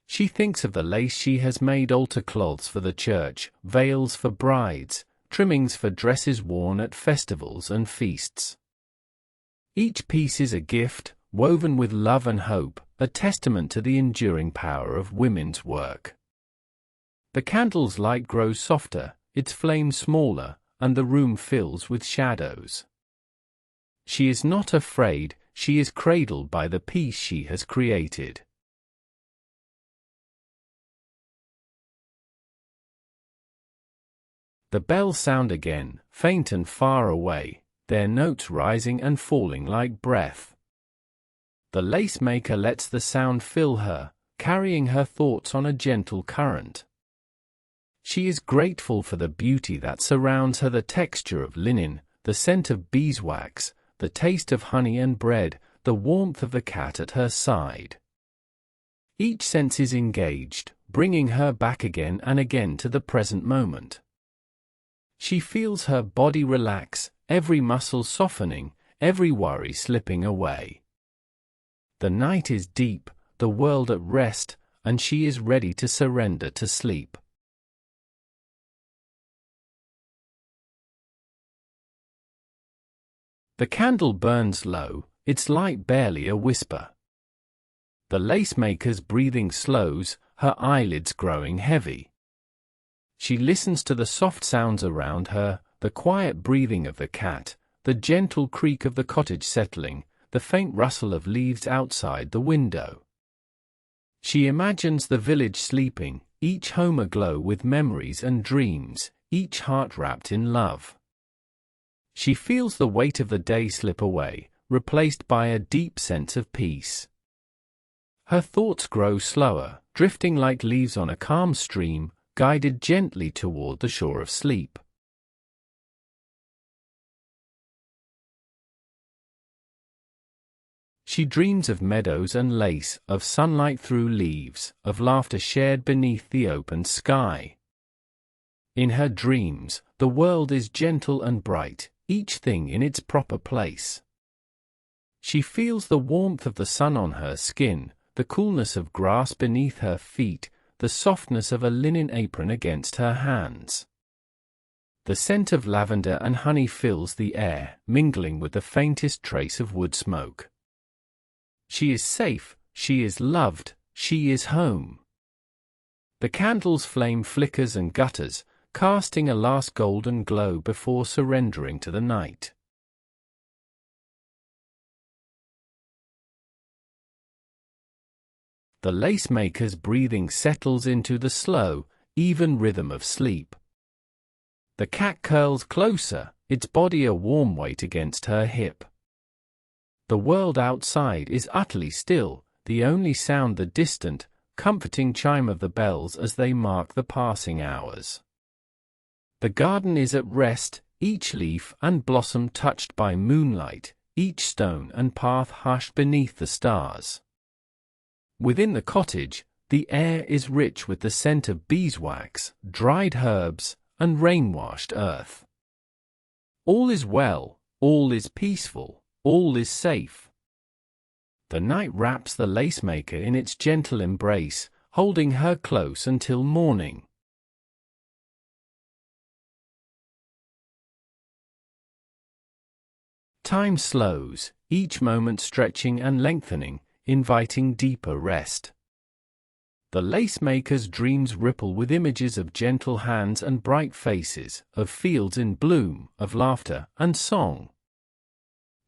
S1: She thinks of the lace she has made, altar cloths for the church, veils for brides, trimmings for dresses worn at festivals and feasts. Each piece is a gift, woven with love and hope, a testament to the enduring power of women's work. The candle's light grows softer, its flame smaller, and the room fills with shadows. She is not afraid, she is cradled by the peace she has created. The bells sound again, faint and far away, their notes rising and falling like breath. The lace maker lets the sound fill her, carrying her thoughts on a gentle current. She is grateful for the beauty that surrounds her, the texture of linen, the scent of beeswax, the taste of honey and bread, the warmth of the cat at her side. Each sense is engaged, bringing her back again and again to the present moment. She feels her body relax, every muscle softening, every worry slipping away. The night is deep, the world at rest, and she is ready to surrender to sleep. The candle burns low, its light barely a whisper. The lace maker's breathing slows, her eyelids growing heavy. She listens to the soft sounds around her, the quiet breathing of the cat, the gentle creak of the cottage settling, the faint rustle of leaves outside the window. She imagines the village sleeping, each home aglow with memories and dreams, each heart wrapped in love. She feels the weight of the day slip away, replaced by a deep sense of peace. Her thoughts grow slower, drifting like leaves on a calm stream, guided gently toward the shore of sleep. She dreams of meadows and lace, of sunlight through leaves, of laughter shared beneath the open sky. In her dreams, the world is gentle and bright, each thing in its proper place. She feels the warmth of the sun on her skin, the coolness of grass beneath her feet, the softness of a linen apron against her hands. The scent of lavender and honey fills the air, mingling with the faintest trace of wood smoke. She is safe, she is loved, she is home. The candle's flame flickers and gutters, casting a last golden glow before surrendering to the night. The lace-maker's breathing settles into the slow, even rhythm of sleep. The cat curls closer, its body a warm weight against her hip. The world outside is utterly still, the only sound the distant, comforting chime of the bells as they mark the passing hours. The garden is at rest, each leaf and blossom touched by moonlight, each stone and path hushed beneath the stars. Within the cottage, the air is rich with the scent of beeswax, dried herbs, and rain-washed earth. All is well, all is peaceful, all is safe. The night wraps the lace-maker in its gentle embrace, holding her close until morning. Time slows, each moment stretching and lengthening, inviting deeper rest. The lace-maker's dreams ripple with images of gentle hands and bright faces, of fields in bloom, of laughter and song.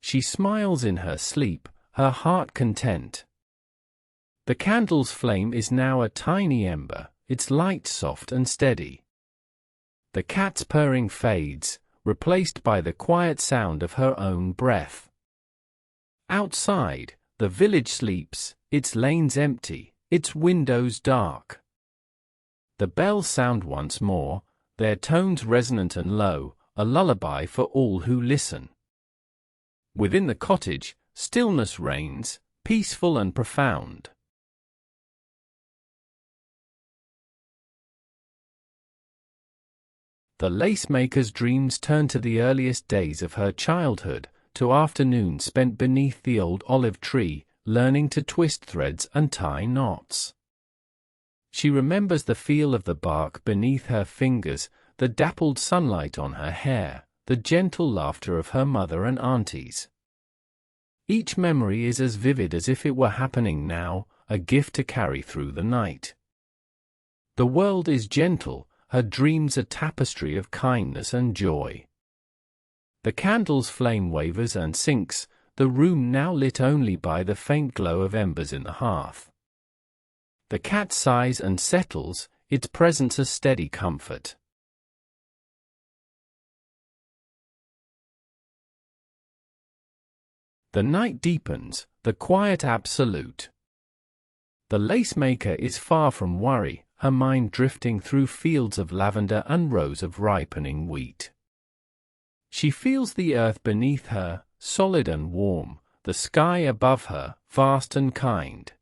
S1: She smiles in her sleep, her heart content. The candle's flame is now a tiny ember, its light soft and steady. The cat's purring fades, replaced by the quiet sound of her own breath. Outside, the village sleeps, its lanes empty, its windows dark. The bells sound once more, their tones resonant and low, a lullaby for all who listen. Within the cottage, stillness reigns, peaceful and profound. The lace-maker's dreams turn to the earliest days of her childhood, to afternoons spent beneath the old olive tree, learning to twist threads and tie knots. She remembers the feel of the bark beneath her fingers, the dappled sunlight on her hair, the gentle laughter of her mother and aunties. Each memory is as vivid as if it were happening now, a gift to carry through the night. The world is gentle, her dreams a tapestry of kindness and joy. The candle's flame wavers and sinks, the room now lit only by the faint glow of embers in the hearth. The cat sighs and settles, its presence a steady comfort. The night deepens, the quiet absolute. The lace-maker is far from worry, her mind drifting through fields of lavender and rows of ripening wheat. She feels the earth beneath her, solid and warm, the sky above her, vast and kind.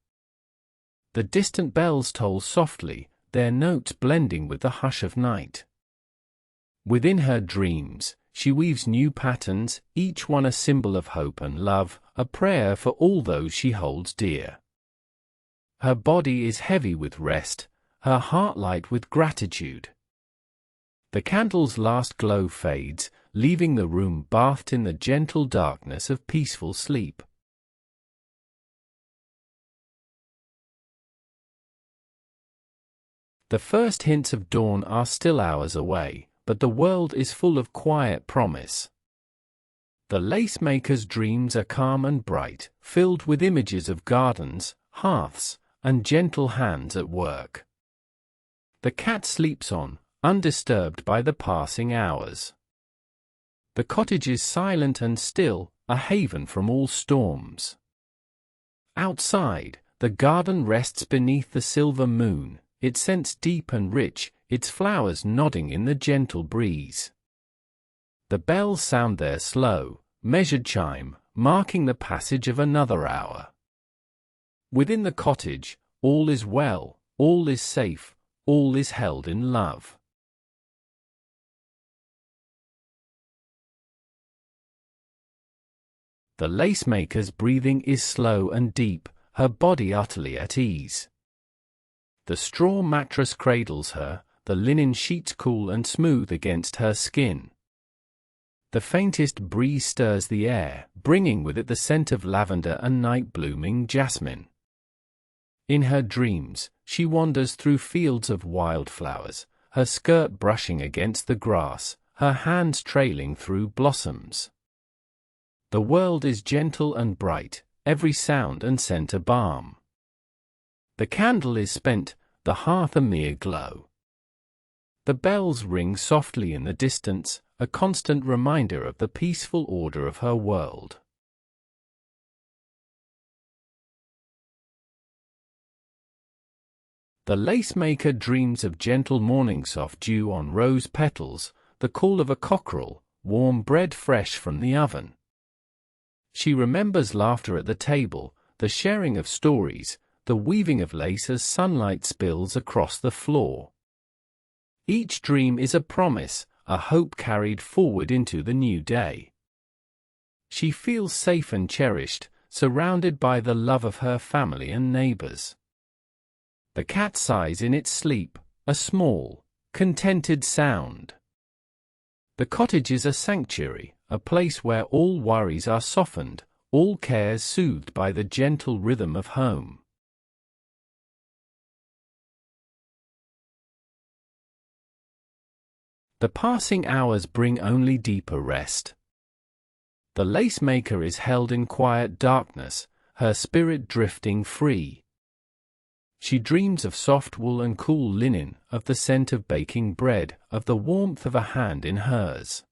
S1: The distant bells toll softly, their notes blending with the hush of night. Within her dreams, she weaves new patterns, each one a symbol of hope and love, a prayer for all those she holds dear. Her body is heavy with rest, her heart light with gratitude. The candle's last glow fades, leaving the room bathed in the gentle darkness of peaceful sleep. The first hints of dawn are still hours away, but the world is full of quiet promise. The lace-maker's dreams are calm and bright, filled with images of gardens, hearths, and gentle hands at work. The cat sleeps on, undisturbed by the passing hours. The cottage is silent and still, a haven from all storms. Outside, the garden rests beneath the silver moon, its scents deep and rich, its flowers nodding in the gentle breeze. The bells sound their slow, measured chime, marking the passage of another hour. Within the cottage, all is well, all is safe, all is held in love. The lace-maker's breathing is slow and deep, her body utterly at ease. The straw mattress cradles her, the linen sheets cool and smooth against her skin. The faintest breeze stirs the air, bringing with it the scent of lavender and night-blooming jasmine. In her dreams, she wanders through fields of wildflowers, her skirt brushing against the grass, her hands trailing through blossoms. The world is gentle and bright, every sound and scent a balm. The candle is spent, the hearth a mere glow. The bells ring softly in the distance, a constant reminder of the peaceful order of her world. The lace-maker dreams of gentle morning soft dew on rose petals, the call of a cockerel, warm bread fresh from the oven. She remembers laughter at the table, the sharing of stories, the weaving of lace as sunlight spills across the floor. Each dream is a promise, a hope carried forward into the new day. She feels safe and cherished, surrounded by the love of her family and neighbors. The cat sighs in its sleep, a small, contented sound. The cottage is a sanctuary, a place where all worries are softened, all cares soothed by the gentle rhythm of home. The passing hours bring only deeper rest. The lace-maker is held in quiet darkness, her spirit drifting free. She dreams of soft wool and cool linen, of the scent of baking bread, of the warmth of a hand in hers.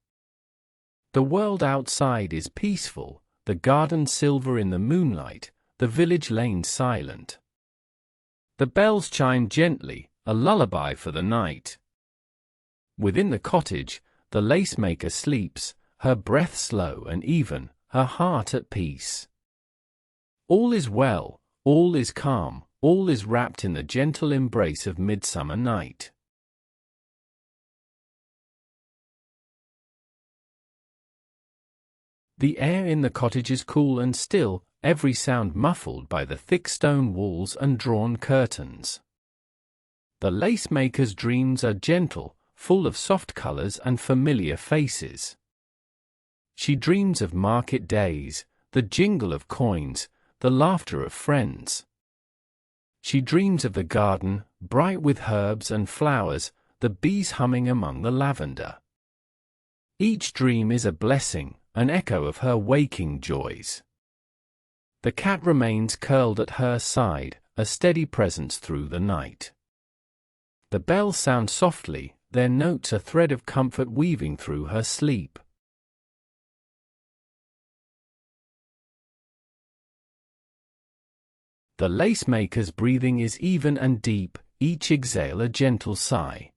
S1: The world outside is peaceful, the garden silver in the moonlight, the village lane silent. The bells chime gently, a lullaby for the night. Within the cottage, the lace-maker sleeps, her breath slow and even, her heart at peace. All is well, all is calm, all is wrapped in the gentle embrace of midsummer night. The air in the cottage is cool and still, every sound muffled by the thick stone walls and drawn curtains. The lace-maker's dreams are gentle, full of soft colors and familiar faces. She dreams of market days, the jingle of coins, the laughter of friends. She dreams of the garden, bright with herbs and flowers, the bees humming among the lavender. Each dream is a blessing, an echo of her waking joys. The cat remains curled at her side, a steady presence through the night. The bells sound softly, their notes a thread of comfort weaving through her sleep. The lace-maker's breathing is even and deep, each exhale a gentle sigh.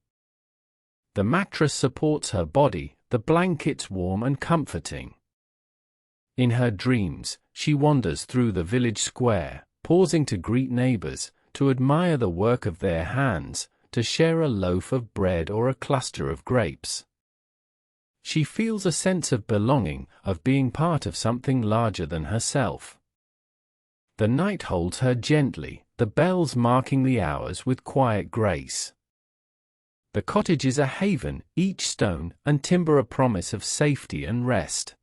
S1: The mattress supports her body, the blankets warm and comforting. In her dreams, she wanders through the village square, pausing to greet neighbors, to admire the work of their hands, to share a loaf of bread or a cluster of grapes. She feels a sense of belonging, of being part of something larger than herself. The night holds her gently, the bells marking the hours with quiet grace. The cottage is a haven, each stone and timber a promise of safety and rest.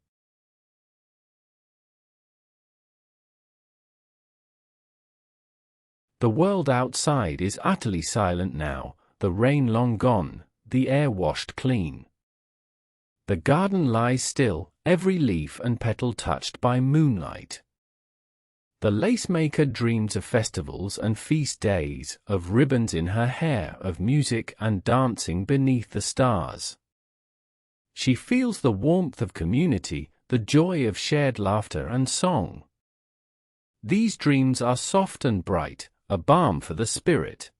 S1: The world outside is utterly silent now, the rain long gone, the air washed clean. The garden lies still, every leaf and petal touched by moonlight. The lace-maker dreams of festivals and feast days, of ribbons in her hair, of music and dancing beneath the stars. She feels the warmth of community, the joy of shared laughter and song. These dreams are soft and bright, a balm for the spirit.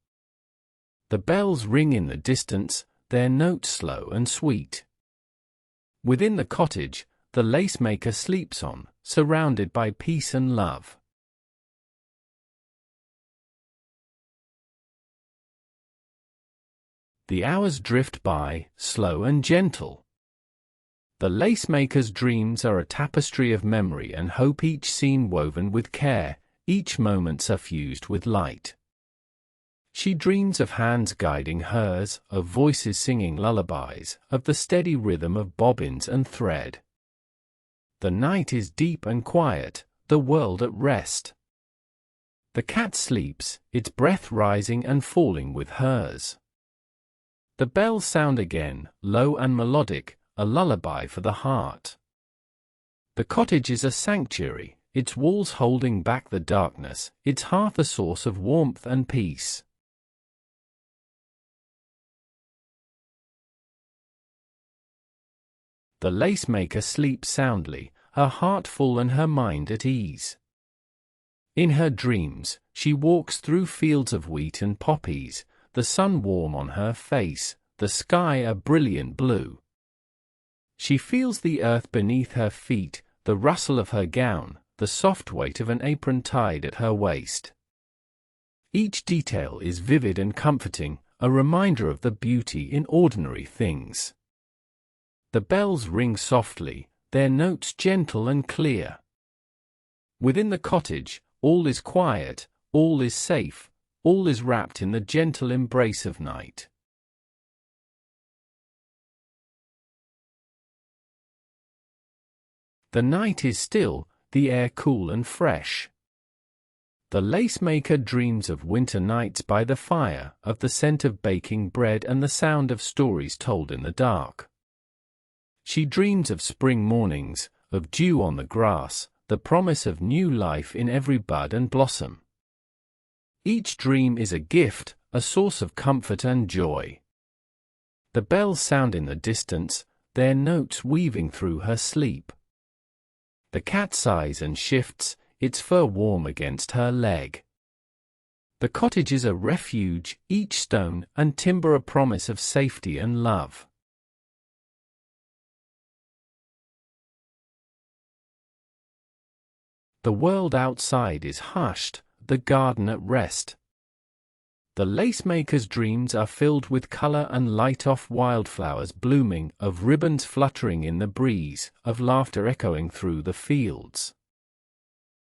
S1: The bells ring in the distance, their notes slow and sweet. Within the cottage, the lace-maker sleeps on, surrounded by peace and love. The hours drift by, slow and gentle. The lacemaker's dreams are a tapestry of memory and hope, each scene woven with care, each moment suffused with light. She dreams of hands guiding hers, of voices singing lullabies, of the steady rhythm of bobbins and thread. The night is deep and quiet, the world at rest. The cat sleeps, its breath rising and falling with hers. The bells sound again, low and melodic, a lullaby for the heart. The cottage is a sanctuary, its walls holding back the darkness, its hearth a source of warmth and peace. The lacemaker sleeps soundly, her heart full and her mind at ease. In her dreams, she walks through fields of wheat and poppies, the sun warm on her face, the sky a brilliant blue. She feels the earth beneath her feet, the rustle of her gown, the soft weight of an apron tied at her waist. Each detail is vivid and comforting, a reminder of the beauty in ordinary things. The bells ring softly, their notes gentle and clear. Within the cottage, all is quiet, all is safe, all is wrapped in the gentle embrace of night. The night is still, the air cool and fresh. The lacemaker dreams of winter nights by the fire, of the scent of baking bread and the sound of stories told in the dark. She dreams of spring mornings, of dew on the grass, the promise of new life in every bud and blossom. Each dream is a gift, a source of comfort and joy. The bells sound in the distance, their notes weaving through her sleep. The cat sighs and shifts, its fur warm against her leg. The cottage is a refuge, each stone and timber a promise of safety and love. The world outside is hushed, the garden at rest. The lacemaker's dreams are filled with color and light, of wildflowers blooming, of ribbons fluttering in the breeze, of laughter echoing through the fields.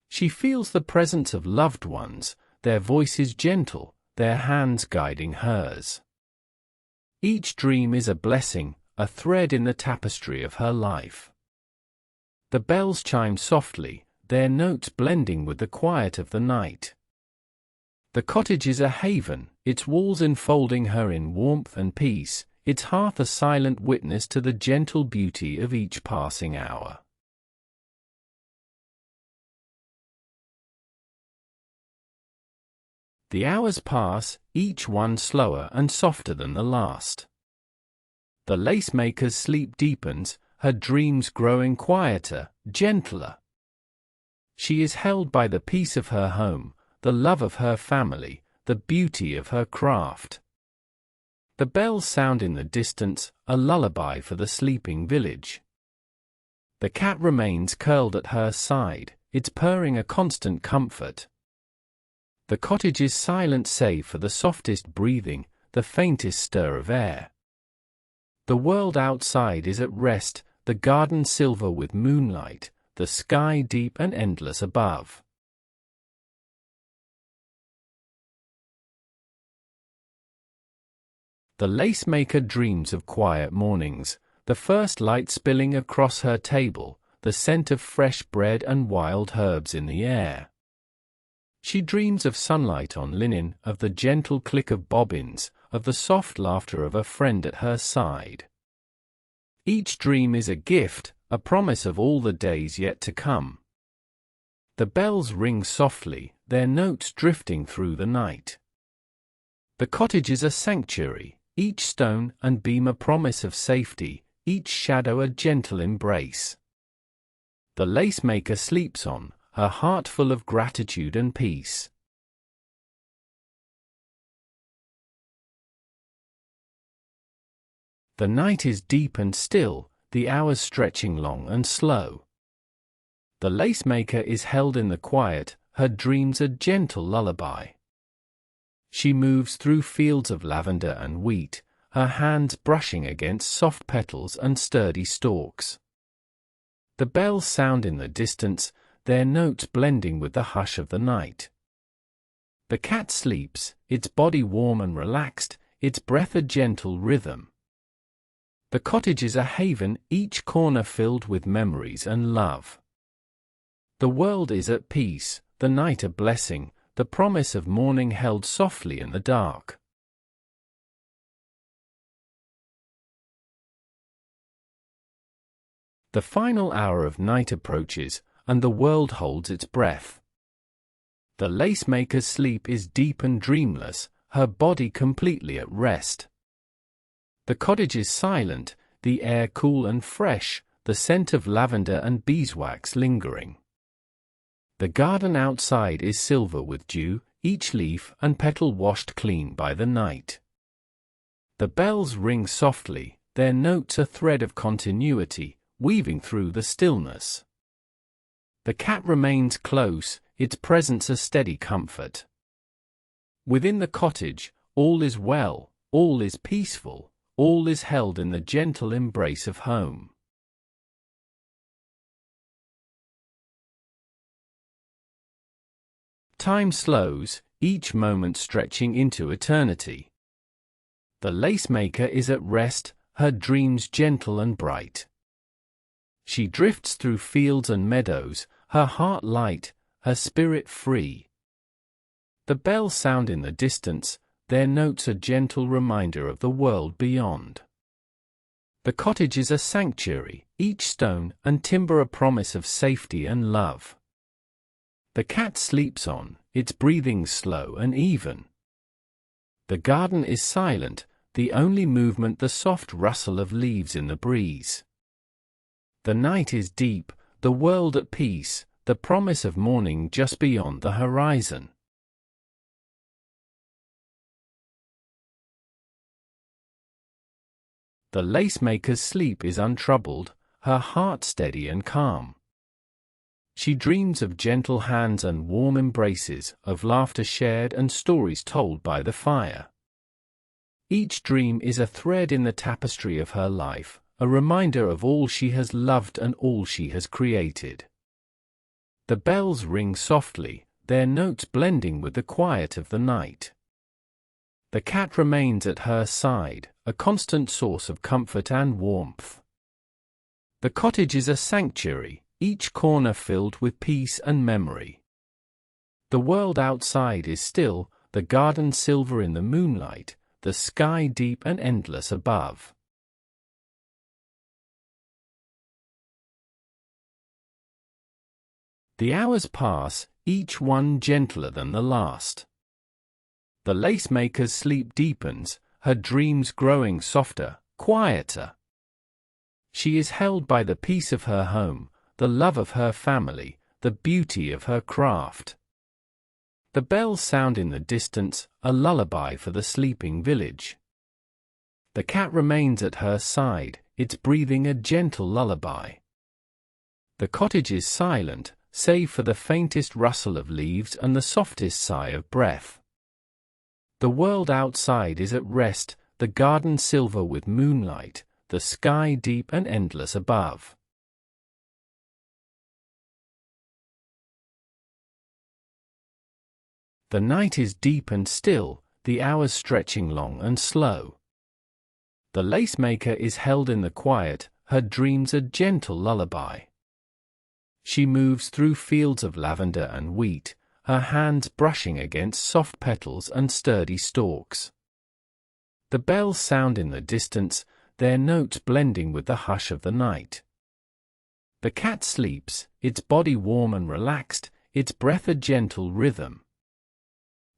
S1: She feels the presence of loved ones, their voices gentle, their hands guiding hers. Each dream is a blessing, a thread in the tapestry of her life. The bells chime softly, their notes blending with the quiet of the night. The cottage is a haven, its walls enfolding her in warmth and peace, its hearth a silent witness to the gentle beauty of each passing hour. The hours pass, each one slower and softer than the last. The lacemaker's sleep deepens, her dreams growing quieter, gentler. She is held by the peace of her home, the love of her family, the beauty of her craft. The bells sound in the distance, a lullaby for the sleeping village. The cat remains curled at her side, its purring a constant comfort. The cottage is silent save for the softest breathing, the faintest stir of air. The world outside is at rest, the garden silver with moonlight, the sky deep and endless above. The lacemaker dreams of quiet mornings, the first light spilling across her table, the scent of fresh bread and wild herbs in the air. She dreams of sunlight on linen, of the gentle click of bobbins, of the soft laughter of a friend at her side. Each dream is a gift, a promise of all the days yet to come. The bells ring softly, their notes drifting through the night. The cottage is a sanctuary, each stone and beam a promise of safety, each shadow a gentle embrace. The lacemaker sleeps on, her heart full of gratitude and peace. The night is deep and still, the hours stretching long and slow. The lace-maker is held in the quiet, her dreams a gentle lullaby. She moves through fields of lavender and wheat, her hands brushing against soft petals and sturdy stalks. The bells sound in the distance, their notes blending with the hush of the night. The cat sleeps, its body warm and relaxed, its breath a gentle rhythm. The cottage is a haven, each corner filled with memories and love. The world is at peace, the night a blessing, the promise of morning held softly in the dark. The final hour of night approaches, and the world holds its breath. The lace-maker's sleep is deep and dreamless, her body completely at rest. The cottage is silent, the air cool and fresh, the scent of lavender and beeswax lingering. The garden outside is silver with dew, each leaf and petal washed clean by the night. The bells ring softly, their notes a thread of continuity, weaving through the stillness. The cat remains close, its presence a steady comfort. Within the cottage, all is well, all is peaceful, all is held in the gentle embrace of home. Time slows, each moment stretching into eternity. The lace-maker is at rest, her dreams gentle and bright. She drifts through fields and meadows, her heart light, her spirit free. The bells sound in the distance, their notes a gentle reminder of the world beyond. The cottage is a sanctuary, each stone and timber a promise of safety and love. The cat sleeps on, its breathing slow and even. The garden is silent, the only movement the soft rustle of leaves in the breeze. The night is deep, the world at peace, the promise of morning just beyond the horizon. The lace-maker's sleep is untroubled, her heart steady and calm. She dreams of gentle hands and warm embraces, of laughter shared and stories told by the fire. Each dream is a thread in the tapestry of her life, a reminder of all she has loved and all she has created. The bells ring softly, their notes blending with the quiet of the night. The cat remains at her side, a constant source of comfort and warmth. The cottage is a sanctuary, each corner filled with peace and memory. The world outside is still, the garden silver in the moonlight, the sky deep and endless above. The hours pass, each one gentler than the last. The lace-maker's sleep deepens, her dreams growing softer, quieter. She is held by the peace of her home, the love of her family, the beauty of her craft. The bells sound in the distance, a lullaby for the sleeping village. The cat remains at her side, its breathing a gentle lullaby. The cottage is silent, save for the faintest rustle of leaves and the softest sigh of breath. The world outside is at rest, the garden silver with moonlight, the sky deep and endless above. The night is deep and still, the hours stretching long and slow. The lace-maker is held in the quiet, her dreams a gentle lullaby. She moves through fields of lavender and wheat, her hands brushing against soft petals and sturdy stalks. The bells sound in the distance, their notes blending with the hush of the night. The cat sleeps, its body warm and relaxed, its breath a gentle rhythm.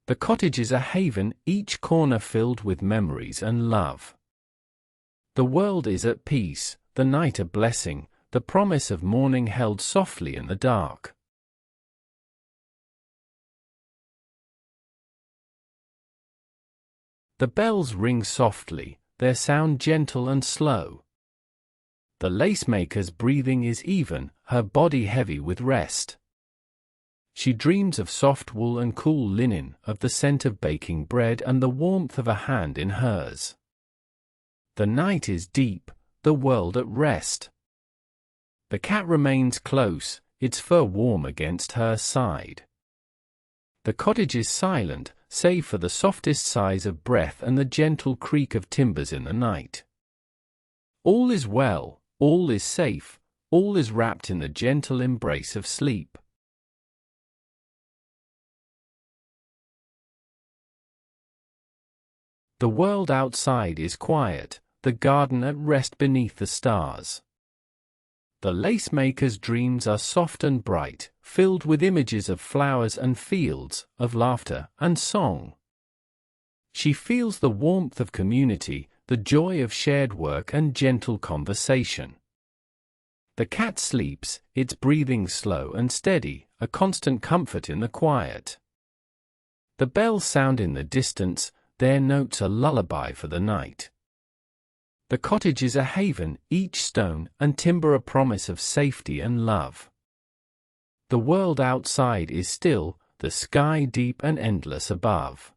S1: The cottage is a haven, each corner filled with memories and love. The world is at peace, the night a blessing, the promise of morning held softly in the dark. The bells ring softly, their sound gentle and slow. The lace-maker's breathing is even, her body heavy with rest. She dreams of soft wool and cool linen, of the scent of baking bread and the warmth of a hand in hers. The night is deep, the world at rest. The cat remains close, its fur warm against her side. The cottage is silent, save for the softest sighs of breath and the gentle creak of timbers in the night. All is well, all is safe, all is wrapped in the gentle embrace of sleep. The world outside is quiet, the garden at rest beneath the stars. The lace-maker's dreams are soft and bright, filled with images of flowers and fields, of laughter and song. She feels the warmth of community, the joy of shared work and gentle conversation. The cat sleeps, its breathing slow and steady, a constant comfort in the quiet. The bells sound in the distance, their notes a lullaby for the night. The cottage is a haven, each stone and timber a promise of safety and love. The world outside is still, the sky deep and endless above.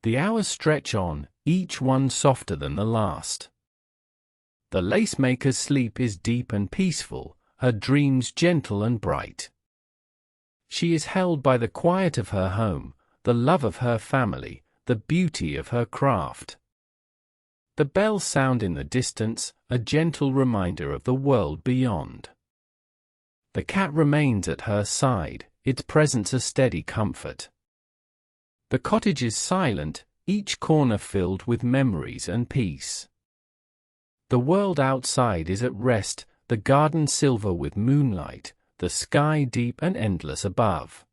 S1: The hours stretch on, each one softer than the last. The lace-maker's sleep is deep and peaceful, her dreams gentle and bright. She is held by the quiet of her home, the love of her family, the beauty of her craft. The bells sound in the distance, a gentle reminder of the world beyond. The cat remains at her side, its presence a steady comfort. The cottage is silent, each corner filled with memories and peace. The world outside is at rest, the garden silver with moonlight, the sky deep and endless above.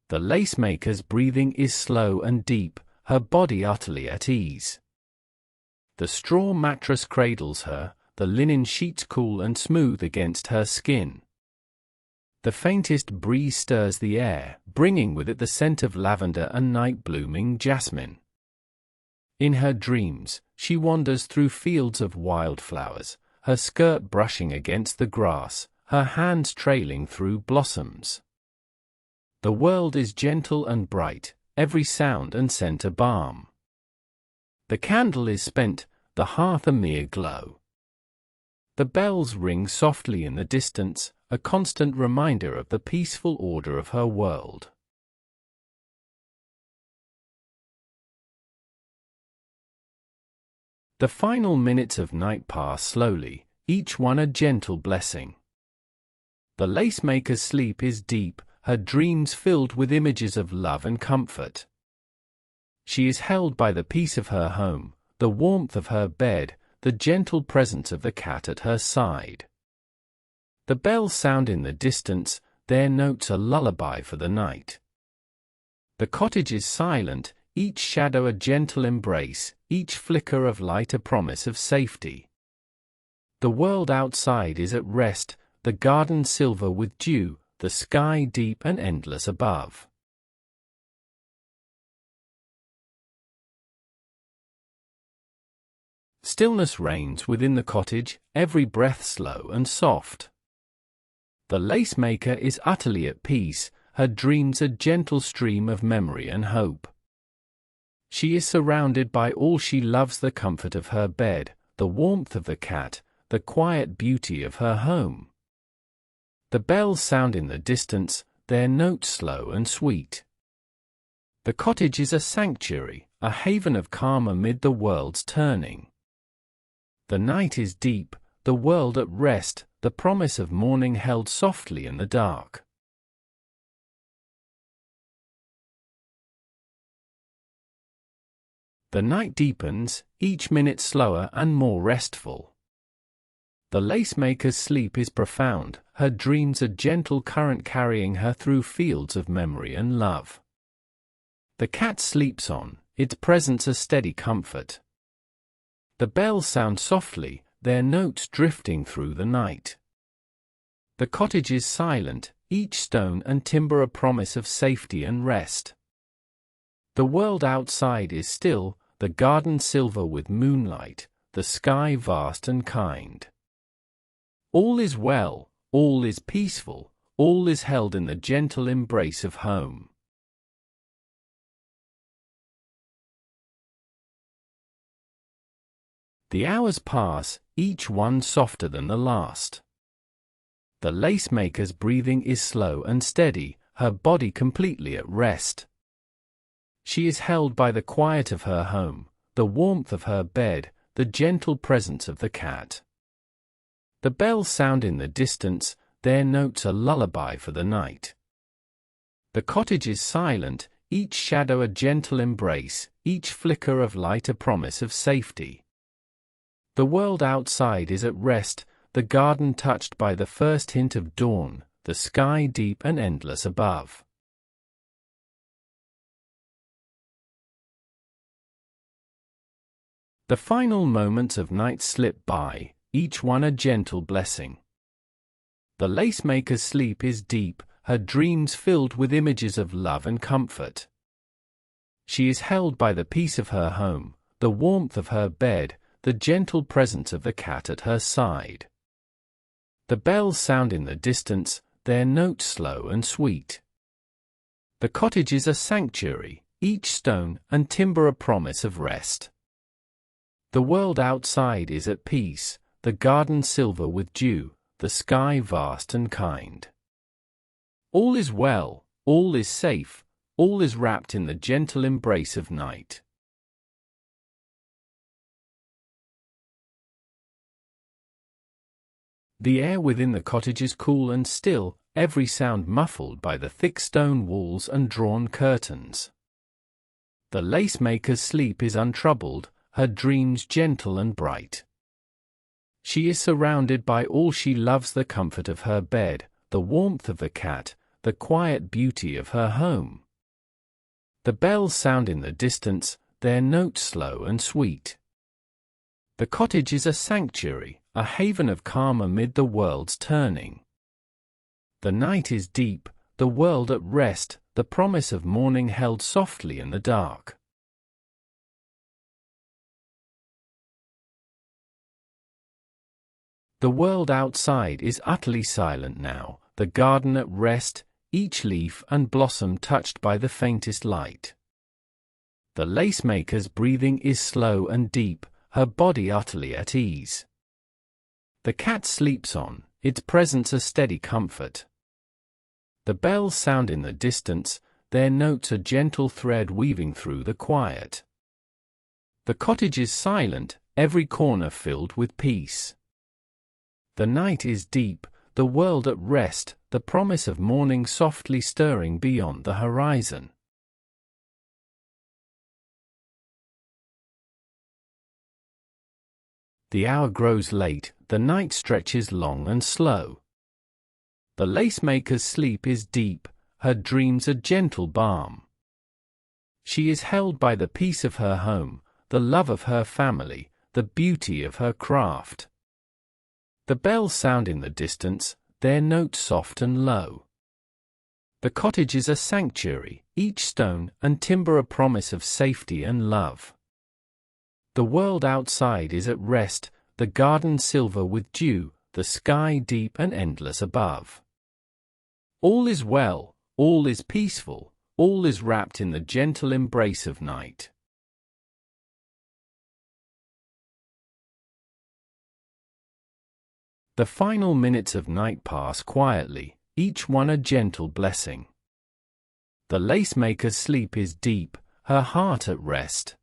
S1: The lace-maker's breathing is slow and deep, her body utterly at ease. The straw mattress cradles her, the linen sheets cool and smooth against her skin. The faintest breeze stirs the air, bringing with it the scent of lavender and night-blooming jasmine. In her dreams, she wanders through fields of wildflowers, her skirt brushing against the grass, her hands trailing through blossoms. The world is gentle and bright, every sound and scent a balm. The candle is spent, the hearth a mere glow. The bells ring softly in the distance, a constant reminder of the peaceful order of her world. The final minutes of night pass slowly, each one a gentle blessing. The lace-maker's sleep is deep, her dreams filled with images of love and comfort. She is held by the peace of her home, the warmth of her bed, the gentle presence of the cat at her side. The bells sound in the distance, their notes a lullaby for the night. The cottage is silent, each shadow a gentle embrace, each flicker of light a promise of safety. The world outside is at rest, the garden silver with dew, the sky deep and endless above. Stillness reigns within the cottage, every breath slow and soft. The lace-maker is utterly at peace, her dreams a gentle stream of memory and hope. She is surrounded by all she loves, the comfort of her bed, the warmth of the cat, the quiet beauty of her home. The bells sound in the distance, their notes slow and sweet. The cottage is a sanctuary, a haven of calm amid the world's turning. The night is deep, the world at rest, the promise of morning held softly in the dark. The night deepens, each minute slower and more restful. The lace-maker's sleep is profound, her dreams a gentle current carrying her through fields of memory and love. The cat sleeps on, its presence a steady comfort. The bells sound softly, their notes drifting through the night. The cottage is silent, each stone and timber a promise of safety and rest. The world outside is still, the garden silver with moonlight, the sky vast and kind. All is well, all is peaceful, all is held in the gentle embrace of home. The hours pass, each one softer than the last. The lace-maker's breathing is slow and steady, her body completely at rest. She is held by the quiet of her home, the warmth of her bed, the gentle presence of the cat. The bells sound in the distance, their notes a lullaby for the night. The cottage is silent, each shadow a gentle embrace, each flicker of light a promise of safety. The world outside is at rest, the garden touched by the first hint of dawn, the sky deep and endless above. The final moments of night slip by, each one a gentle blessing. The lace-maker's sleep is deep, her dreams filled with images of love and comfort. She is held by the peace of her home, the warmth of her bed, the gentle presence of the cat at her side. The bells sound in the distance, their notes slow and sweet. The cottage is a sanctuary, each stone and timber a promise of rest. The world outside is at peace, the garden silver with dew, the sky vast and kind. All is well, all is safe, all is wrapped in the gentle embrace of night. The air within the cottage is cool and still, every sound muffled by the thick stone walls and drawn curtains. The lace-maker's sleep is untroubled, her dreams gentle and bright. She is surrounded by all she loves, the comfort of her bed, the warmth of the cat, the quiet beauty of her home. The bells sound in the distance, their notes slow and sweet. The cottage is a sanctuary, a haven of calm amid the world's turning. The night is deep, the world at rest, the promise of morning held softly in the dark. The world outside is utterly silent now, the garden at rest, each leaf and blossom touched by the faintest light. The lace-maker's breathing is slow and deep, her body utterly at ease. The cat sleeps on, its presence a steady comfort. The bells sound in the distance, their notes a gentle thread weaving through the quiet. The cottage is silent, every corner filled with peace. The night is deep, the world at rest, the promise of morning softly stirring beyond the horizon. The hour grows late, the night stretches long and slow. The lace-maker's sleep is deep, her dreams a gentle balm. She is held by the peace of her home, the love of her family, the beauty of her craft. The bells sound in the distance, their notes soft and low. The cottage is a sanctuary, each stone and timber a promise of safety and love. The world outside is at rest, the garden silver with dew, the sky deep and endless above. All is well, all is peaceful, all is wrapped in the gentle embrace of night. The final minutes of night pass quietly, each one a gentle blessing. The lace-maker's sleep is deep, her heart at rest.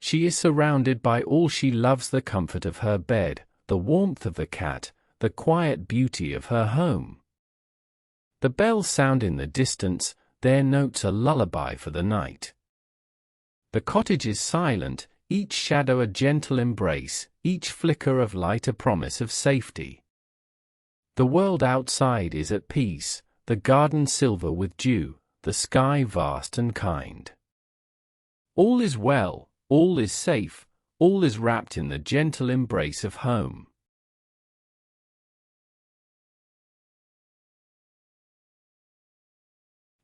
S1: She is surrounded by all she loves, the comfort of her bed, the warmth of the cat, the quiet beauty of her home. The bells sound in the distance, their notes a lullaby for the night. The cottage is silent, each shadow a gentle embrace, each flicker of light a promise of safety. The world outside is at peace, the garden silver with dew, the sky vast and kind. All is well, all is safe, all is wrapped in the gentle embrace of home.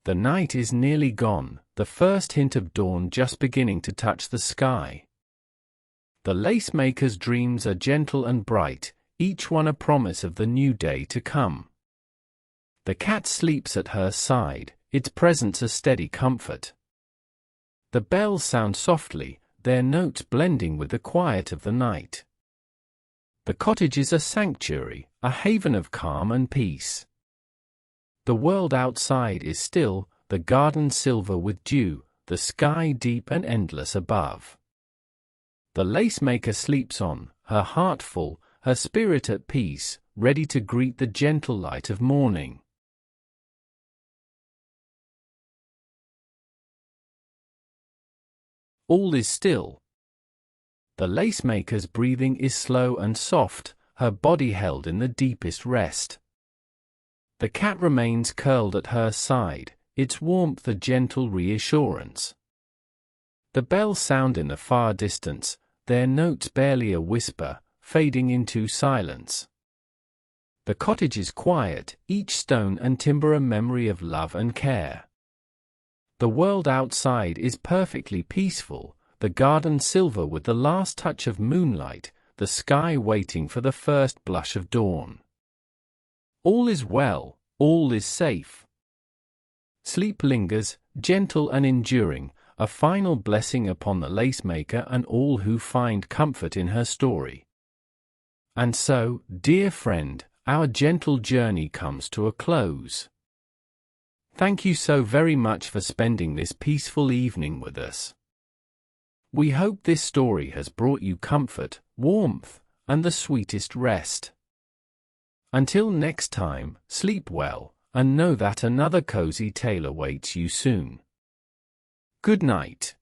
S1: The night is nearly gone, the first hint of dawn just beginning to touch the sky. The lace-maker's dreams are gentle and bright, each one a promise of the new day to come. The cat sleeps at her side, its presence a steady comfort. The bells sound softly, their notes blending with the quiet of the night. The cottage is a sanctuary, a haven of calm and peace. The world outside is still, the garden silver with dew, the sky deep and endless above. The lace-maker sleeps on, her heart full, her spirit at peace, ready to greet the gentle light of morning. All is still. The lace-maker's breathing is slow and soft, her body held in the deepest rest. The cat remains curled at her side, its warmth a gentle reassurance. The bells sound in the far distance, their notes barely a whisper, fading into silence. The cottage is quiet, each stone and timber a memory of love and care. The world outside is perfectly peaceful, the garden silver with the last touch of moonlight, the sky waiting for the first blush of dawn. All is well, all is safe. Sleep lingers, gentle and enduring, a final blessing upon the lace-maker and all who find comfort in her story. And so, dear friend, our gentle journey comes to a close. Thank you so very much for spending this peaceful evening with us. We hope this story has brought you comfort, warmth, and the sweetest rest. Until next time, sleep well, and know that another cozy tale awaits you soon. Good night.